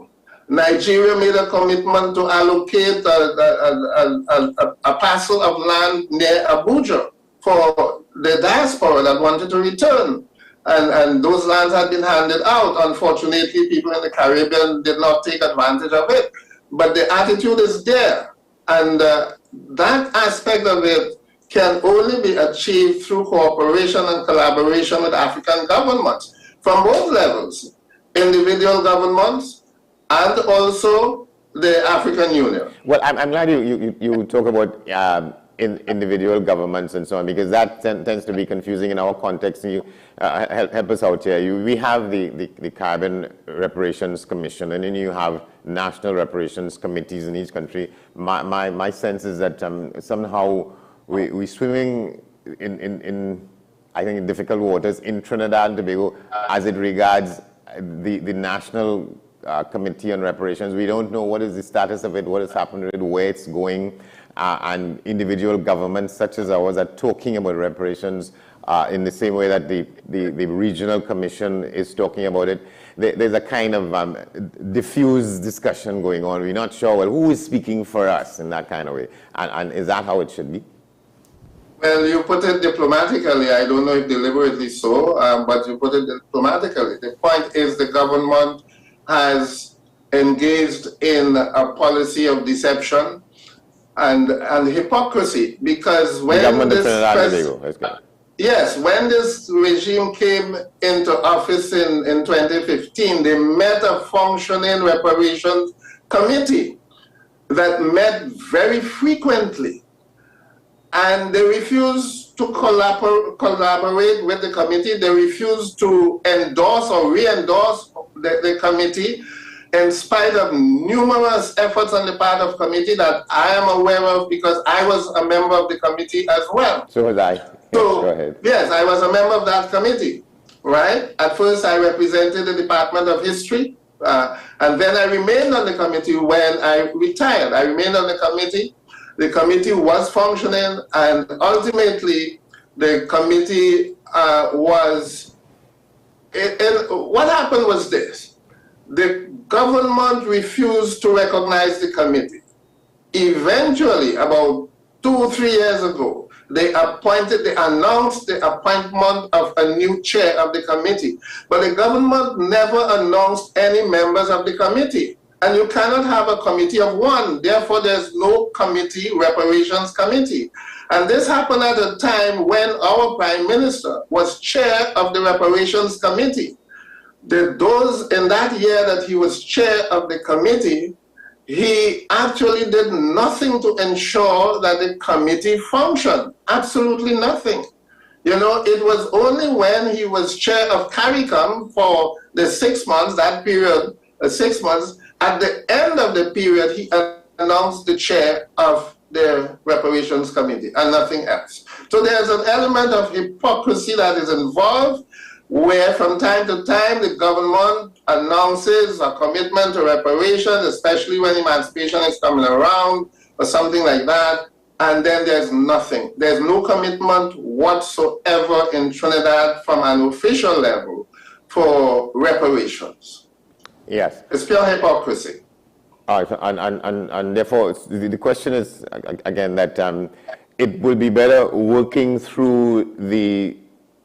Speaker 8: Nigeria made a commitment to allocate a parcel of land near Abuja for the diaspora that wanted to return. And those lands had been handed out. Unfortunately, people in the Caribbean did not take advantage of it. But the attitude is there. And that aspect of it can only be achieved through cooperation and collaboration with African governments from both levels, individual governments, and also the African Union.
Speaker 1: Well, I'm glad you talk about individual governments and so on, because that tends to be confusing in our context. And you help us out here. We have the Caribbean Reparations Commission, and then you have national reparations committees in each country. My sense is that somehow we're swimming in I think in difficult waters in Trinidad and Tobago as it regards the national committee on reparations. We don't know what is the status of it, what has happened with it, where it's going, and individual governments such as ours are talking about reparations in the same way that the regional commission is talking about it. There's a kind of diffuse discussion going on. We're not sure, well, who is speaking for us in that kind of way, and is that how it should be?
Speaker 8: Well, you put it diplomatically. I don't know if deliberately so, but you put it diplomatically. The point is the government has engaged in a policy of deception and hypocrisy, because when when this regime came into office in 2015, they met a functioning reparations committee that met very frequently. And they refused to collaborate with the committee. They refused to endorse or re-endorse the committee, in spite of numerous efforts on the part of committee that I am aware of, because I was a member of the committee as well.
Speaker 1: So was I.
Speaker 8: So,
Speaker 1: go ahead.
Speaker 8: Yes, I was a member of that committee, right? At first, I represented the Department of History, and then I remained on the committee when I retired. I remained on the committee. The committee was functioning, and ultimately, the committee what happened was this. The government refused to recognize the committee. Eventually, about 2 or 3 years ago, they announced the appointment of a new chair of the committee. But the government never announced any members of the committee. And you cannot have a committee of one. Therefore, there's no committee, reparations committee. And this happened at a time when our Prime Minister was chair of the reparations committee. Those in that year that he was chair of the committee, he actually did nothing to ensure that the committee functioned. Absolutely nothing. You know, it was only when he was chair of CARICOM for the 6 months, that period, 6 months, at the end of the period, he announced the chair of the reparations committee and nothing else. So there's an element of hypocrisy that is involved, where from time to time the government announces a commitment to reparations, especially when emancipation is coming around or something like that, and then there's nothing. There's no commitment whatsoever in Trinidad from an official level for reparations.
Speaker 1: Yes.
Speaker 8: It's pure hypocrisy.
Speaker 1: All right, and therefore, the question is, again, that it will be better working through the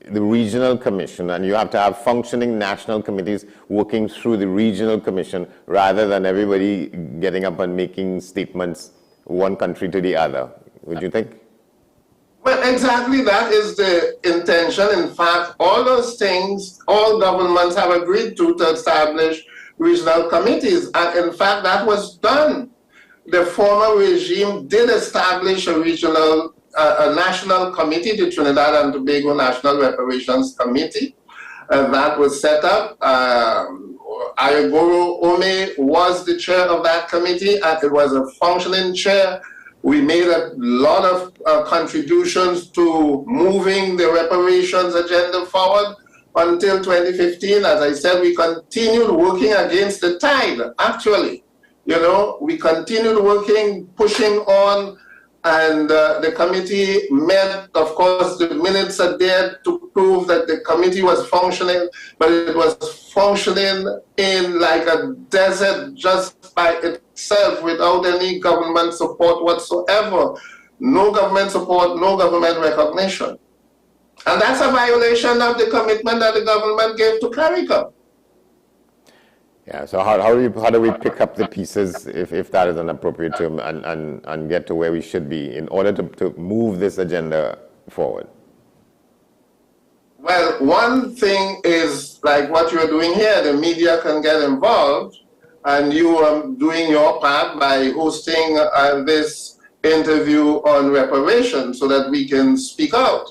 Speaker 1: regional commission, and you have to have functioning national committees working through the regional commission rather than everybody getting up and making statements one country to the other. Would you think?
Speaker 8: Well, exactly that is the intention. In fact, all those things, all governments have agreed to establish regional committees. And in fact, that was done. The former regime did establish a regional, a national committee, the Trinidad and Tobago National Reparations Committee. That was set up. Ayagoro Ome was the chair of that committee, and it was a functioning chair. We made a lot of contributions to moving the reparations agenda forward. Until 2015, as I said, we continued working against the tide, actually. You know, we continued working, pushing on, and the committee met. Of course, the minutes are there to prove that the committee was functioning, but it was functioning in like a desert just by itself without any government support whatsoever. No government support, no government recognition. And that's a violation of the commitment that the government gave to CARICOM.
Speaker 1: Yeah, so how do we pick up the pieces, if that is an appropriate term, and get to where we should be in order to move this agenda forward?
Speaker 8: Well, one thing is like what you're doing here. The media can get involved, and you are doing your part by hosting this interview on reparations so that we can speak out.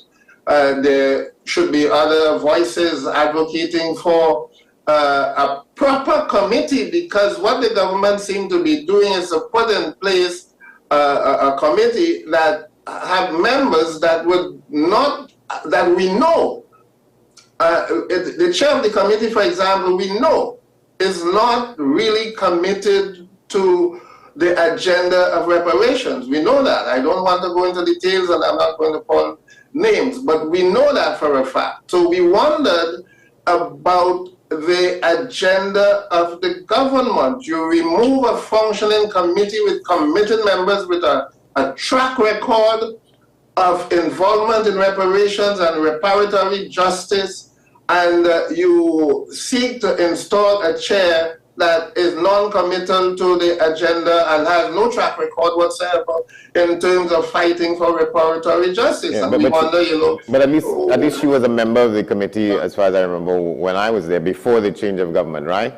Speaker 8: There should be other voices advocating for a proper committee, because what the government seemed to be doing is to put in place a committee that have members that would not, that we know. The chair of the committee, for example, we know is not really committed to the agenda of reparations. We know that. I don't want to go into details, and I'm not going to call names, but we know that for a fact. So we wondered about the agenda of the government. You remove a functioning committee with committed members with a track record of involvement in reparations and reparatory justice, and you seek to install a chair that is non-committal to the agenda and has no track record whatsoever in terms of fighting for reparatory justice.
Speaker 1: Yeah,
Speaker 8: and we wonder, you know...
Speaker 1: But at least she was a member of the committee, as far as I remember, when I was there, before the change of government, right?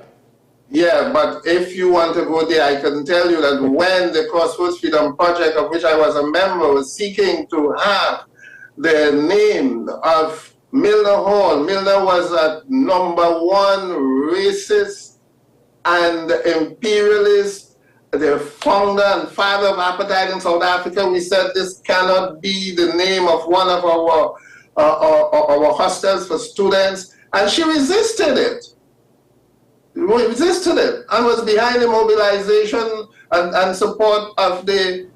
Speaker 8: Yeah, but if you want to go there, I can tell you that when the Crossroads Freedom Project, of which I was a member, was seeking to have the name of Milner Hall, Milner was a #1 racist and imperialist, the founder and father of apartheid in South Africa. We said this cannot be the name of one of our hostels for students, and she resisted it. Resisted it and was behind the mobilization and support of the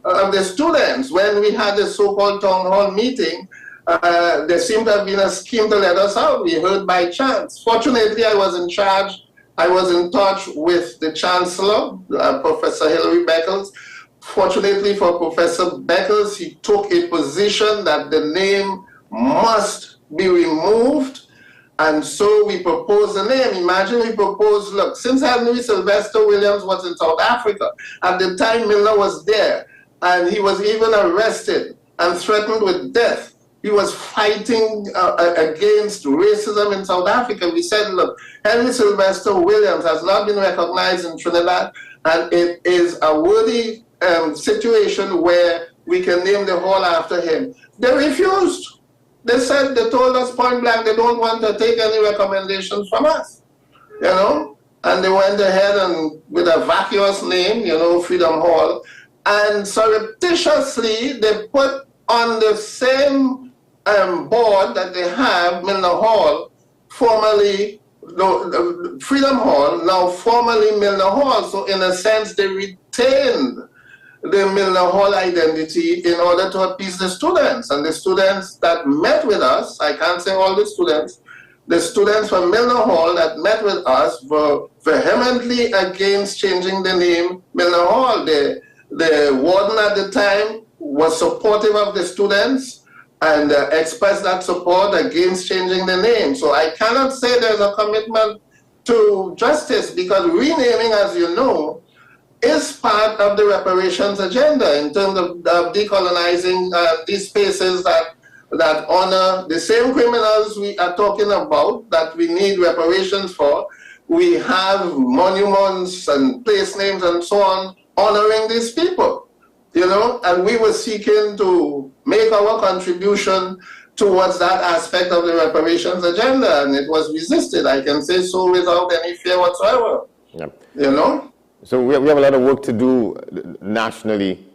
Speaker 8: students. When we had the so-called town hall meeting, there seemed to have been a scheme to let us out. We heard by chance. Fortunately, I was in charge. I was in touch with the Chancellor, Professor Hilary Beckles. Fortunately for Professor Beckles, he took a position that the name must be removed. And so we proposed the name. Imagine we proposed, look, since Henry Sylvester Williams was in South Africa, at the time Milner was there, and he was even arrested and threatened with death. He was fighting against racism in South Africa. We said, look, Henry Sylvester Williams has not been recognized in Trinidad, and it is a worthy situation where we can name the hall after him. They refused. They said, they told us point blank, they don't want to take any recommendations from us, you know? And they went ahead and with a vacuous name, you know, Freedom Hall, and surreptitiously they put on the same board that they have, Milner Hall, formerly Freedom Hall, now formerly Milner Hall. So in a sense, they retained the Milner Hall identity in order to appease the students. And the students that met with us, I can't say all the students from Milner Hall that met with us were vehemently against changing the name Milner Hall. The warden at the time was supportive of the students and expressed that support against changing the name. So I cannot say there's a commitment to justice, because renaming, as you know, is part of the reparations agenda in terms of decolonizing these spaces that honor the same criminals we are talking about, that we need reparations for. We have monuments and place names and so on honoring these people. You know, and we were seeking to make our contribution towards that aspect of the reparations agenda, and it was resisted. I can say so without any fear whatsoever. Yep. You know? So
Speaker 1: we have a lot of work to do nationally,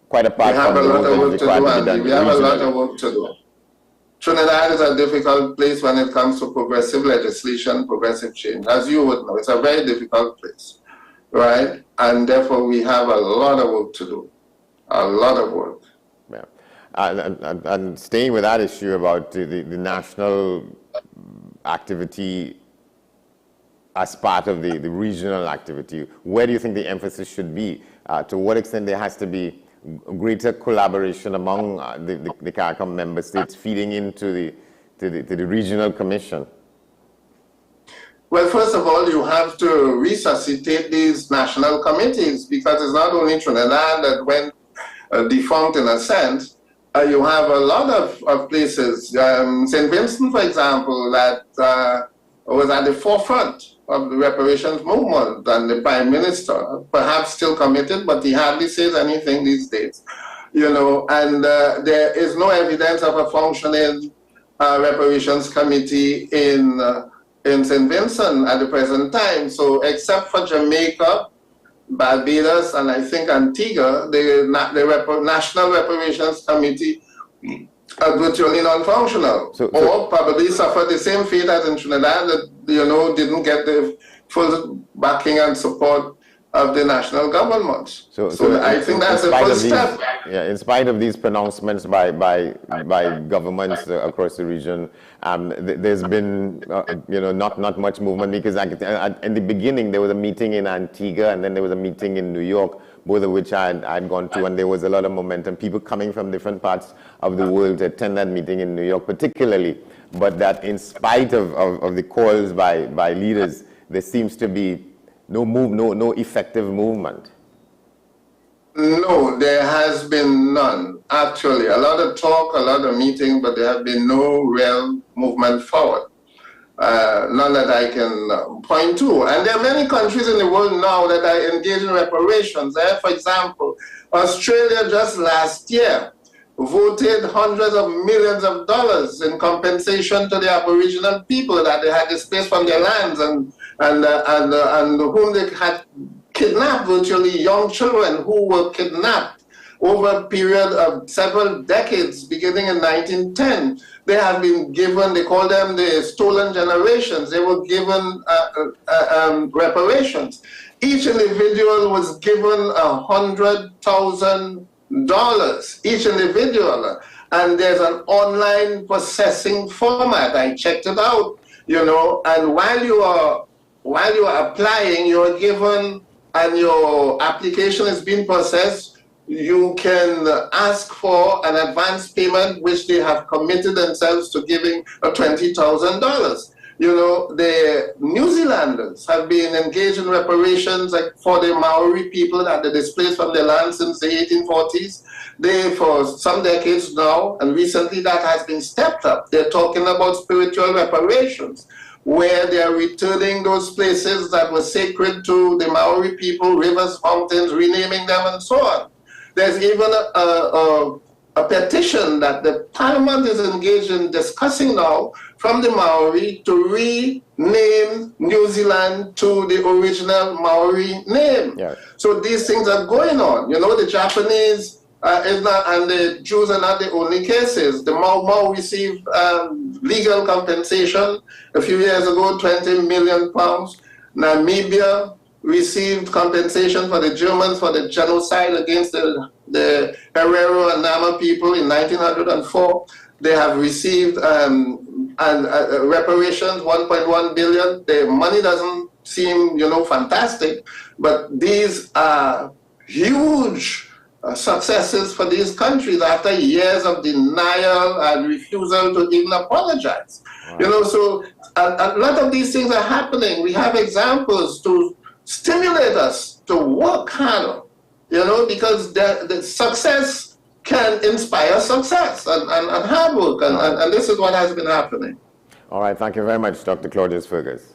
Speaker 1: quite apart from the work that is required to be done.
Speaker 8: We have a lot of work to do. Trinidad is a difficult place when it comes to progressive legislation, progressive change. As you would know, it's a very difficult place, right? And therefore, we have a lot of work to do. A lot of work.
Speaker 1: Yeah. And staying with that issue about the national activity as part of the regional activity, where do you think the emphasis should be? To what extent there has to be greater collaboration among the CARICOM member states feeding into the regional commission?
Speaker 8: Well, first of all, you have to resuscitate these national committees, because it's not only Trinidad that went defunct in a sense. You have a lot of places. St. Vincent, for example, that was at the forefront of the reparations movement, and the Prime Minister, perhaps still committed, but he hardly says anything these days. You know, and there is no evidence of a functioning reparations committee in in St. Vincent at the present time. So except for Jamaica, Barbados, and I think Antigua, the National Reparations Committee are virtually non-functional, or probably suffered the same fate as in Trinidad, that, didn't get the full backing and support of the national government. So I think that's the first step.
Speaker 1: Yeah, in spite of these pronouncements by governments across the region, there's been not much movement, because in the beginning there was a meeting in Antigua and then there was a meeting in New York, both of which I'd gone to, and there was a lot of momentum, people coming from different parts of the world to attend that meeting in New York particularly, but that in spite of the calls by leaders, there seems to be no effective movement.
Speaker 8: No, there has been none. Actually, a lot of talk, a lot of meeting, but there have been no real movement forward. None that I can point to. And there are many countries in the world now that are engaged in reparations. For example, Australia just last year voted hundreds of millions of dollars in compensation to the Aboriginal people that they had displaced from their lands and whom they had kidnapped, virtually young children who were kidnapped over a period of several decades, beginning in 1910. They have been given, they call them the stolen generations. They were given reparations. Each individual was given $100,000, each individual. And there's an online processing format. I checked it out, and while you are applying, you're given, and your application is being processed, you can ask for an advance payment, which they have committed themselves to giving $20,000. The New Zealanders have been engaged in reparations for the Maori people that they displaced from their land since the 1840s. They, for some decades now, and recently that has been stepped up. They're talking about spiritual reparations, where they are returning those places that were sacred to the Maori people, rivers, mountains, renaming them, and so on. There's even a petition that the Parliament is engaged in discussing now from the Maori to rename New Zealand to the original Maori name. Yeah. So these things are going on. The Japanese is not, and the Jews are not the only cases. The Mau received legal compensation a few years ago, £20 million. Namibia received compensation for the Germans for the genocide against the Herero and Nama people in 1904. They have received reparations, 1.1 billion. The money doesn't seem, fantastic, but these are huge successes for these countries after years of denial and refusal to even apologize. Wow. So a lot of these things are happening. We have examples to stimulate us to work harder, because the success can inspire success and hard work, and this is what has been happening.
Speaker 1: All right, thank you very much, Dr. Claudius Fergus.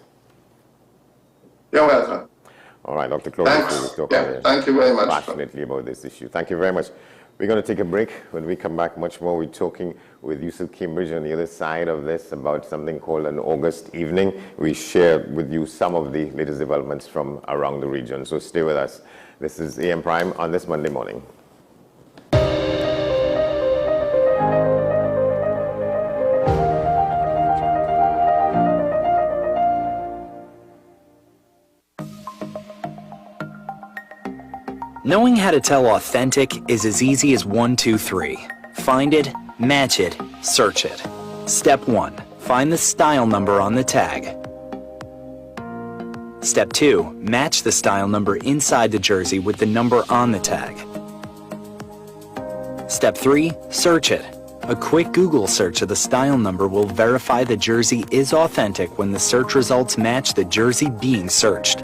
Speaker 8: You're welcome.
Speaker 1: All right, Dr. Claudius Fergus,
Speaker 8: thank you very much.
Speaker 1: Passionately about this issue. Thank you very much. We're going to take a break. When we come back, much more. We're talking with Yusuf Cambridge on the other side of this about something called an August evening. We share with you some of the latest developments from around the region. So stay with us. This is AM Prime on this Monday morning.
Speaker 2: Knowing how to tell authentic is as easy as 1, 2, 3. Find it, match it, search it. Step 1. Find the style number on the tag. Step 2. Match the style number inside the jersey with the number on the tag. Step 3. Search it. A quick Google search of the style number will verify the jersey is authentic when the search results match the jersey being searched.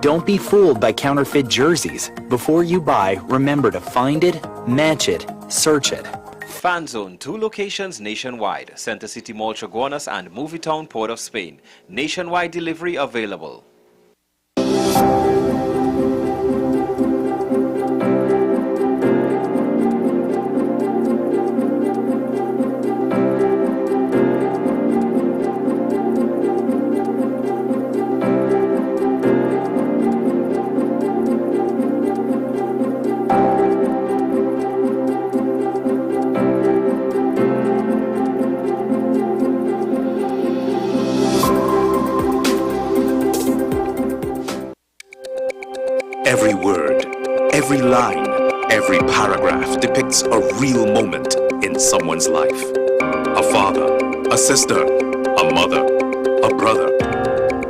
Speaker 2: Don't be fooled by counterfeit jerseys. Before you buy, remember to find it, match it, search it.
Speaker 3: Fan Zone, 2 locations nationwide. Center City Mall, Chaguanas and Movietown, Port of Spain. Nationwide delivery available.
Speaker 9: line, every paragraph depicts a real moment in someone's life. A father, a sister, a mother, a brother.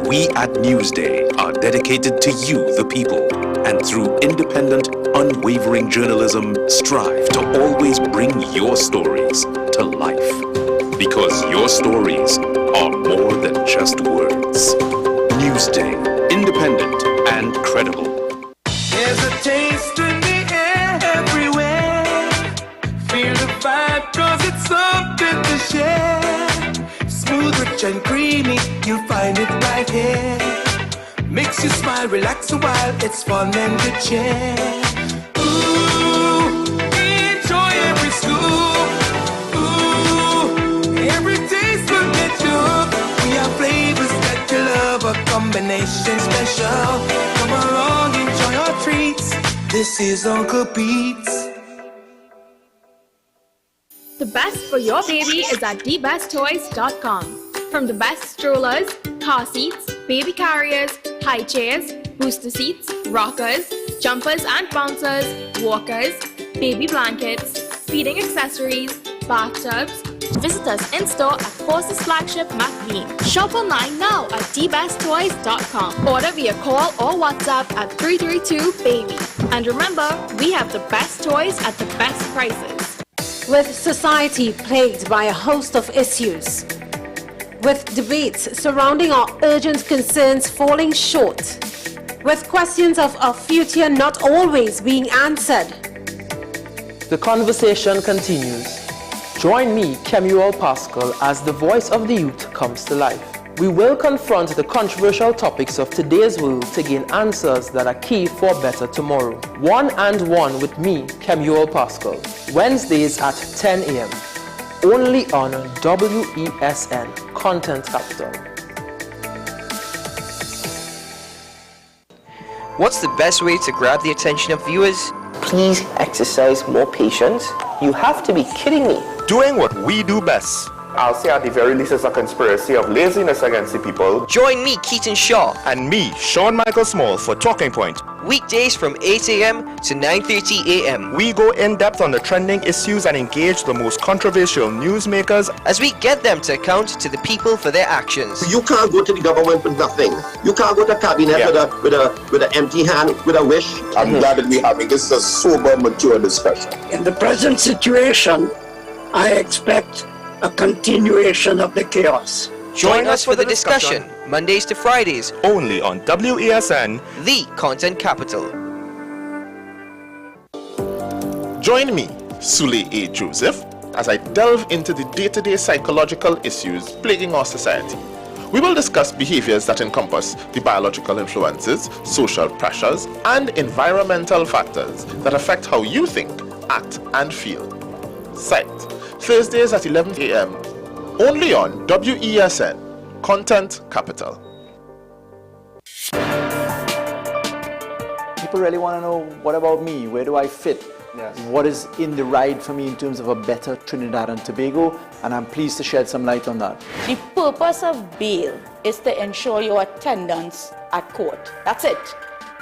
Speaker 9: We at Newsday are dedicated to you, the people, and through independent, unwavering journalism, strive to always bring your stories to life. Because your stories are more than just words. Newsday, independent and credible.
Speaker 10: There's a taste in the air everywhere. Feel the vibe, cause it's something to share. Smooth, rich and creamy, you'll find it right here. Makes you smile, relax a while, it's fun and good cheer. Ooh, enjoy every scoop. Ooh, every taste will get you hooked. We have flavors that you love, a combination special. Come along, enjoy our treats. This is Uncle Pete's.
Speaker 4: The best for your baby is at thebesttoys.com. From the best strollers, car seats, baby carriers, high chairs, booster seats, rockers, jumpers and bouncers, walkers, baby blankets, feeding accessories, bathtubs. Visit us in-store at Forces Flagship McBean. Shop online now at thebesttoys.com. Order via call or WhatsApp at 332-BABY. And remember, we have the best toys at the best prices.
Speaker 7: With society plagued by a host of issues, with debates surrounding our urgent concerns falling short, with questions of our future not always being answered.
Speaker 11: The conversation continues. Join me, Kemuel Pascal, as the voice of the youth comes to life. We will confront the controversial topics of today's world to gain answers that are key for a better tomorrow. One and One with me, Kemuel Pascal. Wednesdays at 10 a.m. Only on WESN, Content Capital.
Speaker 12: What's the best way to grab the attention of viewers?
Speaker 13: Please exercise more patience. You have to be kidding me.
Speaker 14: Doing what we do best. I'll say at the very least it's a conspiracy of laziness against the people.
Speaker 12: Join me, Keaton Shaw.
Speaker 14: And me, Sean Michael Small, for Talking Point.
Speaker 12: Weekdays from 8 a.m. to 9:30 a.m.
Speaker 14: We go in depth on the trending issues and engage the most controversial newsmakers
Speaker 12: as we get them to account to the people for their actions.
Speaker 15: You can't go to the government with nothing. You can't go to cabinet with an empty hand, with a wish.
Speaker 16: I'm glad that we're having this a sober, mature discussion.
Speaker 17: In the present situation, I expect a continuation of the chaos.
Speaker 12: Join us for the discussion, Mondays to Fridays,
Speaker 14: only on WESN,
Speaker 12: the Content Capital.
Speaker 14: Join me, Sule A. Joseph, as I delve into the day-to-day psychological issues plaguing our society. We will discuss behaviors that encompass the biological influences, social pressures, and environmental factors that affect how you think, act, and feel. Site, Thursdays at 11 a.m. only on WESN, Content Capital.
Speaker 18: People really want to know, what about me? Where do I fit? Yes. What is in the ride for me in terms of a better Trinidad and Tobago? And I'm pleased to shed some light on that.
Speaker 19: The purpose of bail is to ensure your attendance at court. That's it.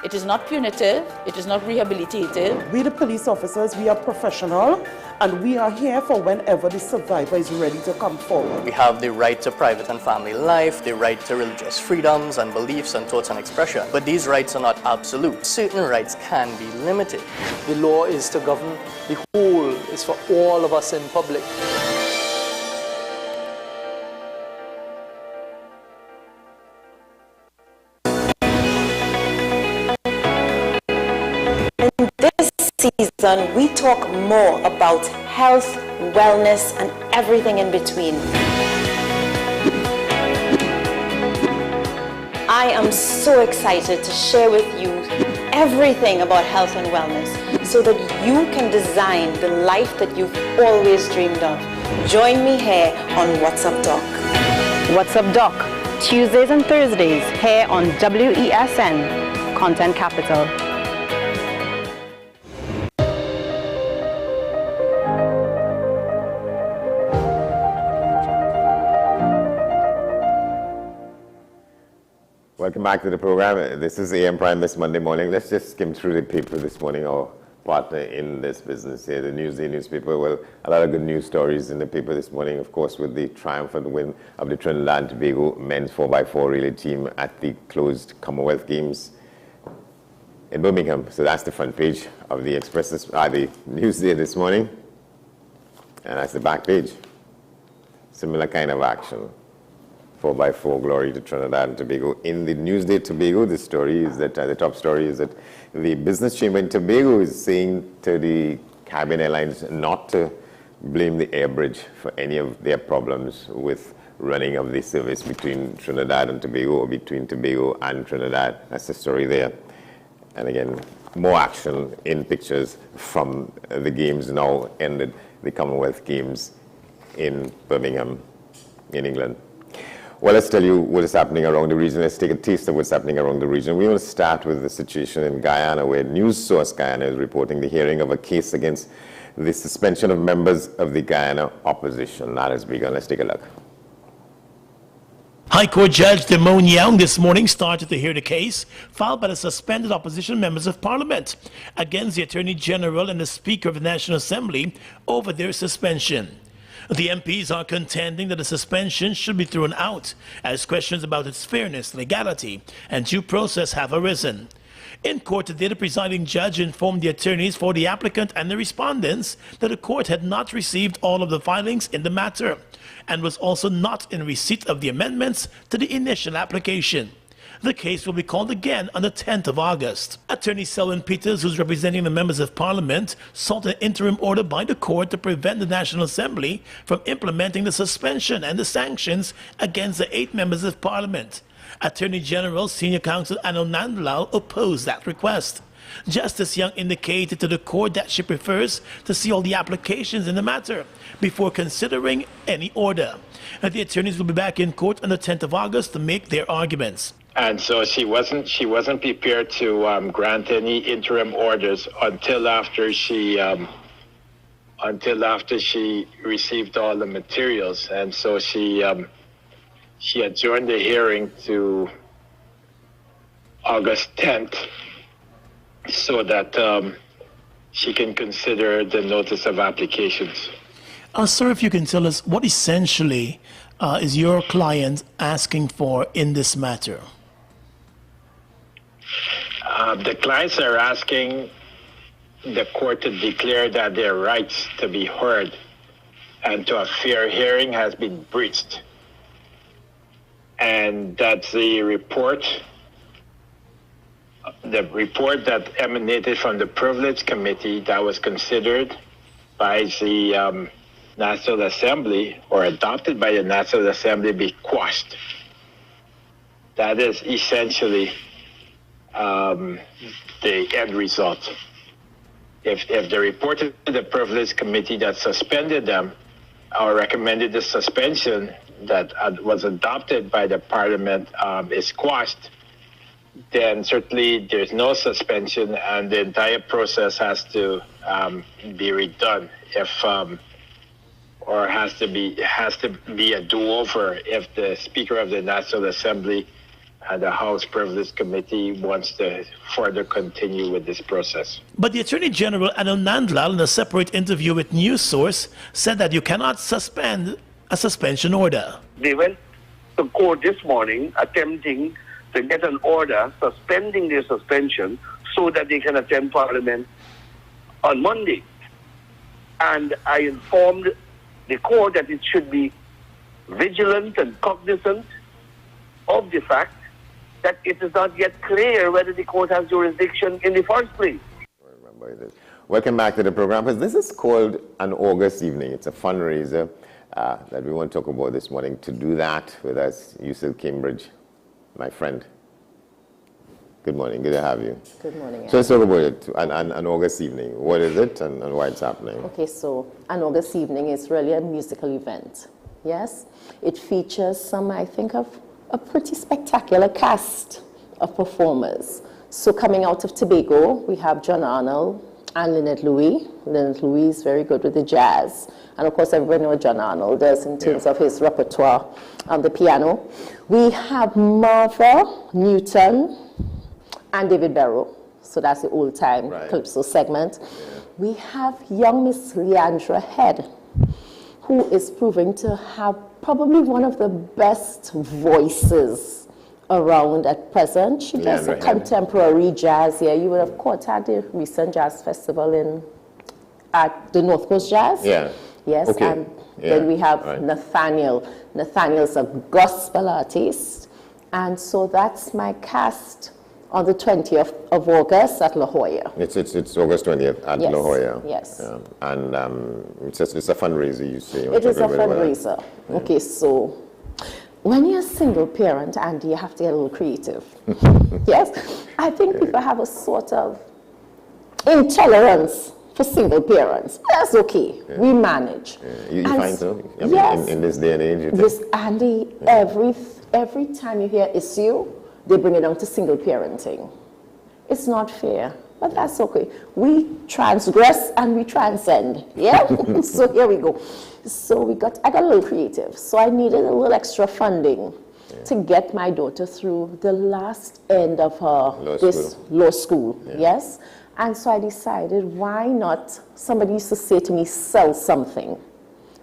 Speaker 19: It is not punitive, it is not rehabilitative.
Speaker 20: We the police officers, we are professional, and we are here for whenever the survivor is ready to come forward.
Speaker 21: We have the right to private and family life, the right to religious freedoms and beliefs and thoughts and expression. But these rights are not absolute. Certain rights can be limited.
Speaker 11: The law is to govern the whole, is for all of us in public.
Speaker 22: Season, we talk more about health, wellness, and everything in between. I am so excited to share with you everything about health and wellness so that you can design the life that you've always dreamed of. Join me here on What's Up Doc.
Speaker 5: What's Up Doc? Tuesdays and Thursdays here on WESN, Content Capital.
Speaker 1: Welcome back to the program. This is AM Prime this Monday morning. Let's just skim through the paper this morning, or partner in this business here, the Newsday newspaper. Well, a lot of good news stories in the paper this morning, of course, with the triumphant win of the Trinidad and Tobago men's 4x4 relay team at the closed Commonwealth Games in Birmingham. So that's the front page of the Express, the Newsday this morning. And that's the back page. Similar kind of action. 4x4 glory to Trinidad and Tobago. In the Newsday Tobago, the story is that, the top story is that the business chamber in Tobago is saying to the Caribbean Airlines not to blame the air bridge for any of their problems with running of the service between Trinidad and Tobago or between Tobago and Trinidad. That's the story there. And again, more action in pictures from the games now ended, the Commonwealth Games in Birmingham, in England. Well, let's tell you what is happening around the region. Let's take a taste of what's happening around the region. We want to start with the situation in Guyana, where News Source Guyana is reporting the hearing of a case against the suspension of members of the Guyana opposition. That has begun. Let's take a look.
Speaker 6: High Court Judge Damon Young this morning started to hear the case filed by the suspended opposition members of Parliament against the Attorney General and the Speaker of the National Assembly over their suspension. The MPs are contending that the suspension should be thrown out as questions about its fairness, legality, and due process have arisen. In court today, the presiding judge informed the attorneys for the applicant and the respondents that the court had not received all of the filings in the matter and was also not in receipt of the amendments to the initial application. The case will be called again on the 10th of August. Attorney Selwyn Peters, who's representing the members of Parliament, sought an interim order by the court to prevent the National Assembly from implementing the suspension and the sanctions against the 8 members of Parliament. Attorney General Senior Counsel Anil Nandlal opposed that request. Justice Young indicated to the court that she prefers to see all the applications in the matter before considering any order. The attorneys will be back in court on the 10th of August to make their arguments.
Speaker 8: And so she wasn't prepared to grant any interim orders until after she received all the materials. And so she adjourned the hearing to August 10th so that she can consider the notice of applications.
Speaker 6: Sir, if you can tell us what essentially is your client asking for in this matter?
Speaker 8: The clients are asking the court to declare that their rights to be heard and to a fair hearing has been breached. And that the report that emanated from the Privilege Committee that was considered by the National Assembly or adopted by the National Assembly be quashed. That is essentially the end result. If the report to the Privilege Committee that suspended them or recommended the suspension that was adopted by the Parliament is quashed, then certainly there's no suspension and the entire process has to be redone or has to be a do-over if the Speaker of the National Assembly and the House Privilege Committee wants to further continue with this process.
Speaker 6: But the Attorney General Anil Nandlal, in a separate interview with News Source, said that you cannot suspend a suspension order.
Speaker 23: They went to court this morning attempting to get an order suspending their suspension so that they can attend Parliament on Monday. And I informed the court that it should be vigilant and cognizant of the fact that it is not yet clear whether the court has jurisdiction in the first place.
Speaker 1: Welcome back to the program. This is called an August evening. It's a fundraiser that we want to talk about this morning. To do that with us, UCL Cambridge, my friend. Good morning. Good to have you.
Speaker 24: Good morning.
Speaker 1: So let's talk about it. An August evening. What is it and why it's happening?
Speaker 24: Okay, so an August evening is really a musical event. Yes, it features some, I think, of a pretty spectacular cast of performers. So coming out of Tobago, we have John Arnold and Lynette Louis. Lynette Louis is very good with the jazz. And of course, everybody knows what John Arnold does in terms of his repertoire on the piano. We have Martha Newton and David Barrow So that's the old time Calypso segment. We have young Miss Leandra Head, who is proving to have probably one of the best voices around at present. She does a contemporary jazz here. You would have caught her at the recent jazz festival at the North Coast Jazz.
Speaker 1: Yeah.
Speaker 24: Yes, and then we have Nathaniel. Nathaniel's a gospel artist. And so that's my cast on the 20th of August at La Jolla.
Speaker 1: It's August 20th at La Jolla.
Speaker 24: Yes.
Speaker 1: And it's a fundraiser, you say.
Speaker 24: It is a fundraiser. Yeah. Okay, so when you're a single parent, and you have to get a little creative. Yes, I think people have a sort of intolerance for single parents. That's okay. Yeah. We manage.
Speaker 1: Yeah. You find so? I mean,
Speaker 24: yes.
Speaker 1: In this day and age?
Speaker 24: Yes, Andy, every time you hear issue, they bring it down to single parenting. It's not fair, but that's okay. We transgress and we transcend. Yeah? So here we go. So I got a little creative. So I needed a little extra funding to get my daughter through the last end of her law school. Yes? And so I decided, why not? Somebody used to say to me, sell something.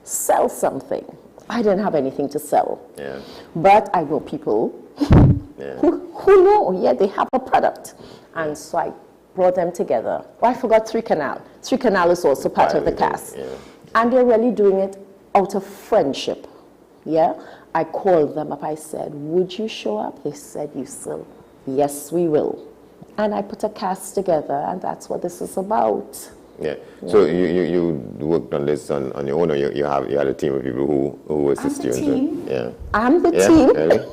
Speaker 24: Sell something. I didn't have anything to sell. Yeah. But I know people who know, they have a product. And so I brought them together. Oh, I forgot Three Canal. Three Canal is also part of the cast. Yeah. And they're really doing it out of friendship. Yeah? I called them up. I said, would you show up? They said, you still. Yes, we will. And I put a cast together, and that's what this is about.
Speaker 1: Yeah. So you worked on this on your own, or you had a team of people who assist you?
Speaker 24: Team.
Speaker 1: Yeah.
Speaker 24: I'm the team.
Speaker 1: Really?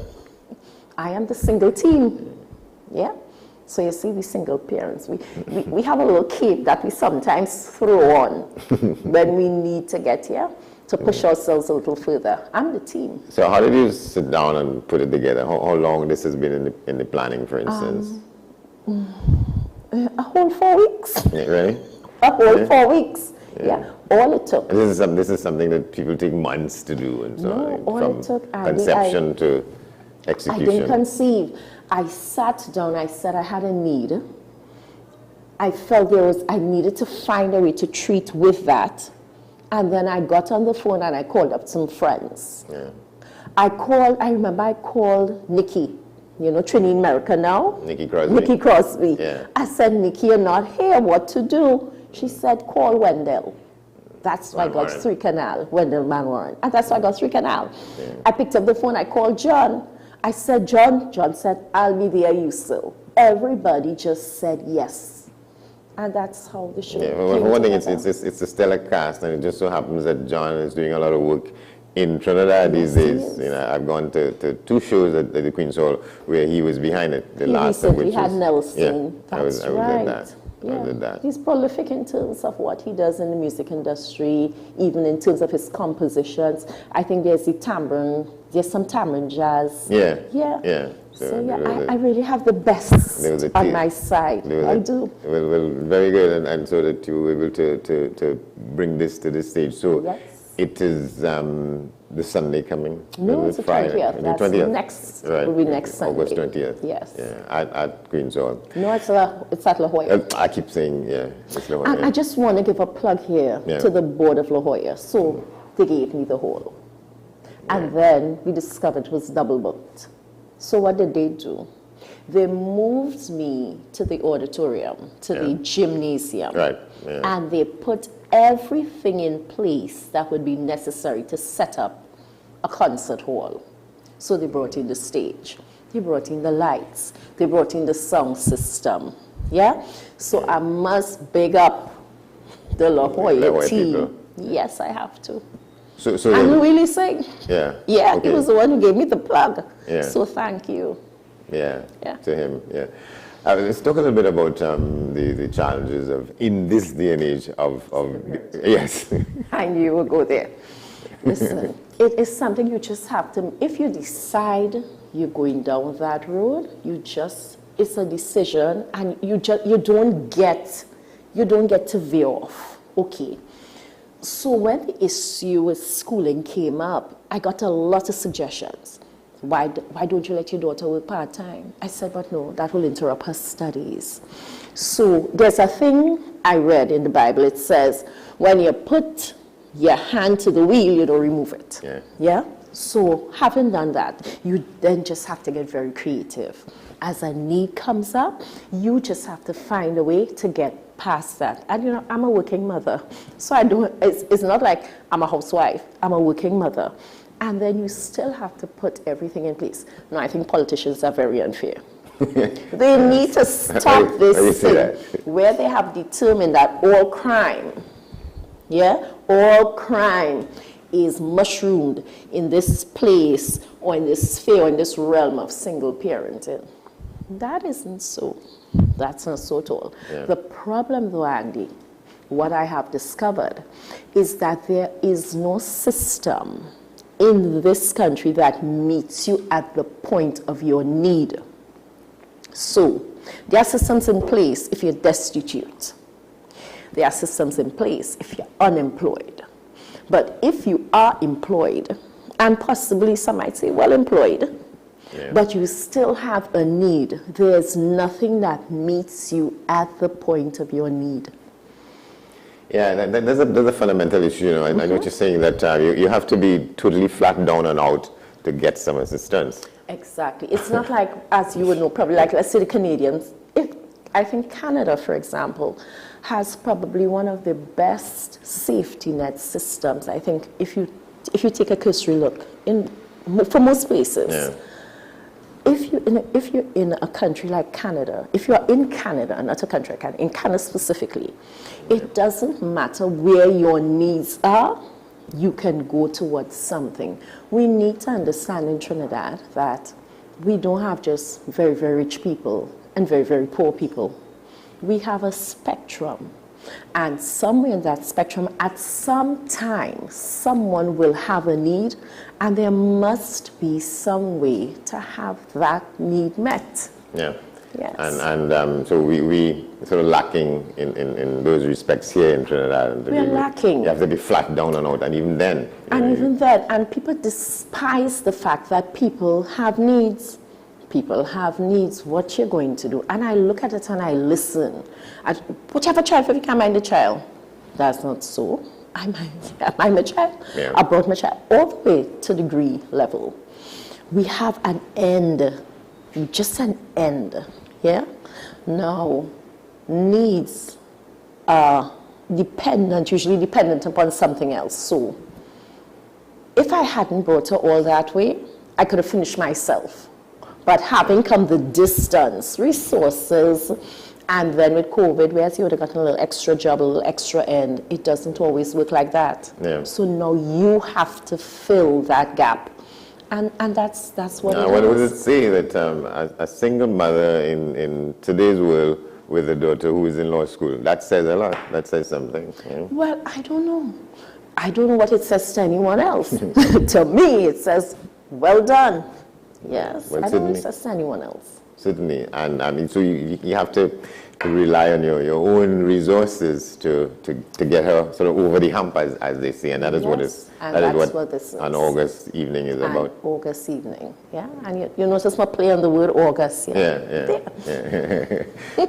Speaker 24: I am the single team. Yeah. So you see, we single parents, we have a little cape that we sometimes throw on when we need to get here to push ourselves a little further. I'm the team.
Speaker 1: So how did you sit down and put it together? How long this has been in the planning, for instance?
Speaker 24: A whole 4 weeks.
Speaker 1: Yeah, really?
Speaker 24: A whole 4 weeks. Yeah. All it took.
Speaker 1: This is something that people take months to do, and so
Speaker 24: all
Speaker 1: from
Speaker 24: it took,
Speaker 1: conception to execution.
Speaker 24: I didn't conceive. I sat down. I said I had a need. I felt I needed to find a way to treat with that, and then I got on the phone and I called up some friends. Yeah. I remember I called Nikki. You know, Trini in America now.
Speaker 1: Nikki Crosby.
Speaker 24: Nikki Crosby.
Speaker 1: Yeah.
Speaker 24: I said, Nikki, you're not here. What to do? She said, call Wendell. That's why I got Three Canal, Wendell Van Warren. And that's why I got Three Canal. Yeah. I picked up the phone. I called John. I said, John. John said, I'll be there, you still. Everybody just said yes. And that's how the show came
Speaker 1: well, for one thing,
Speaker 24: together.
Speaker 1: it's a stellar cast, and it just so happens that John is doing a lot of work in Trinidad these days. You know, I've gone to 2 shows at the Queen's Hall where he was behind it. The last of which
Speaker 24: had Nelson.
Speaker 1: Yeah,
Speaker 24: That's
Speaker 1: I
Speaker 24: right.
Speaker 1: I did that.
Speaker 24: He's prolific in terms of what he does in the music industry, even in terms of his compositions. I think there's some tambourine jazz.
Speaker 1: Yeah.
Speaker 24: Yeah.
Speaker 1: Yeah.
Speaker 24: So I really have the best on my side. I do.
Speaker 1: Well, very good, and so that you were able to bring this to this stage. So
Speaker 24: yes.
Speaker 1: It is the Sunday coming?
Speaker 24: No, it's the 20th.
Speaker 1: The 20th?
Speaker 24: Will be next Sunday.
Speaker 1: August 20th.
Speaker 24: Yes.
Speaker 1: Yeah, at Queen's Hall.
Speaker 24: No, it's at La Jolla.
Speaker 1: I keep saying, it's La Jolla.
Speaker 24: And I just want to give a plug here to the board of La Jolla. So they gave me the hall. And then we discovered it was double booked. So what did they do? They moved me to the auditorium, to the gymnasium.
Speaker 1: Right.
Speaker 24: And they put everything in place that would be necessary to set up a concert hall. So they brought in the stage, they brought in the lights, they brought in the sound system. Yeah? So I must big up the La Jolla team.
Speaker 1: People.
Speaker 24: Yes, I have to.
Speaker 1: So
Speaker 24: and really sing.
Speaker 1: Yeah.
Speaker 24: Yeah,
Speaker 1: okay.
Speaker 24: He was the one who gave me the plug.
Speaker 1: Yeah.
Speaker 24: So thank you.
Speaker 1: Yeah. To him. Yeah. Let's talk a little bit about the challenges in this day and age of yes.
Speaker 24: I knew you would go there. Listen, it is something you just have to. If you decide you're going down that road, it's a decision, and you don't get to veer off. Okay. So when the issue with schooling came up, I got a lot of suggestions. why don't you let your daughter work part-time? I said, but no, that will interrupt her studies. So there's a thing I read in the Bible. It says, when you put your hand to the wheel, you don't remove it. Yeah? So having done that, you then just have to get very creative. As a need comes up, you just have to find a way to get past that. And you know, I'm a working mother. So it's not like I'm a housewife. I'm a working mother. And then you still have to put everything in place. Now, I think politicians are very unfair. They need to stop this thing where they have determined that all crime, all crime is mushroomed in this place or in this sphere or in this realm of single parenting. That isn't so. That's not so at all. The problem, though, Andy, what I have discovered is that there is no system in this country that meets you at the point of your need. So, there are systems in place if you're destitute. There are systems in place if you're unemployed. But if you are employed, and possibly some might say well employed, but you still have a need, there's nothing that meets you at the point of your need.
Speaker 1: Yeah, there's a fundamental issue, you know. I know what you're saying, that you have to be totally flat down and out to get some assistance.
Speaker 24: Exactly. It's not like, as you would know, probably like, let's say the Canadians. I think Canada, for example, has probably one of the best safety net systems. I think if you take a cursory look, for most places, if you're in a country like Canada, if you're in Canada, not a country like Canada, in Canada specifically, it doesn't matter where your needs are, you can go towards something. We need to understand in Trinidad that we don't have just very, very rich people and very, very poor people. We have a spectrum. And somewhere in that spectrum, at some time, someone will have a need, and there must be some way to have that need met.
Speaker 1: Yeah.
Speaker 24: Yes.
Speaker 1: And so we sort of lacking in those respects here in Trinidad.
Speaker 24: We're lacking.
Speaker 1: You have to be flat down and out, and even then.
Speaker 24: And people despise the fact that people have needs. People have needs, what you're going to do. And I look at it and I listen. Whichever child, if you can't mind the child, that's not so. I mind my child. I brought my child all the way to degree level. We have an end, just an end. Now, needs are usually dependent upon something else. So, if I hadn't brought her all that way, I could have finished myself. But having come the distance, resources, and then with COVID, whereas you would have gotten a little extra job, a little extra end, it doesn't always work like that. So now you have to fill that gap. And that's what it is.
Speaker 1: What does it say that a single mother in today's world with a daughter who is in law school, that says a lot, that says something.
Speaker 24: Well, I don't know. I don't know what it says to anyone else. To me, it says, well done. Yes,
Speaker 1: well,
Speaker 24: I don't know if that's anyone else.
Speaker 1: Certainly, and I mean, so you have to rely on your own resources to get her sort of over the hump, as they say, and that is what this is. An August evening is about.
Speaker 24: August evening, yeah, and you notice my play on the word August,
Speaker 1: yeah.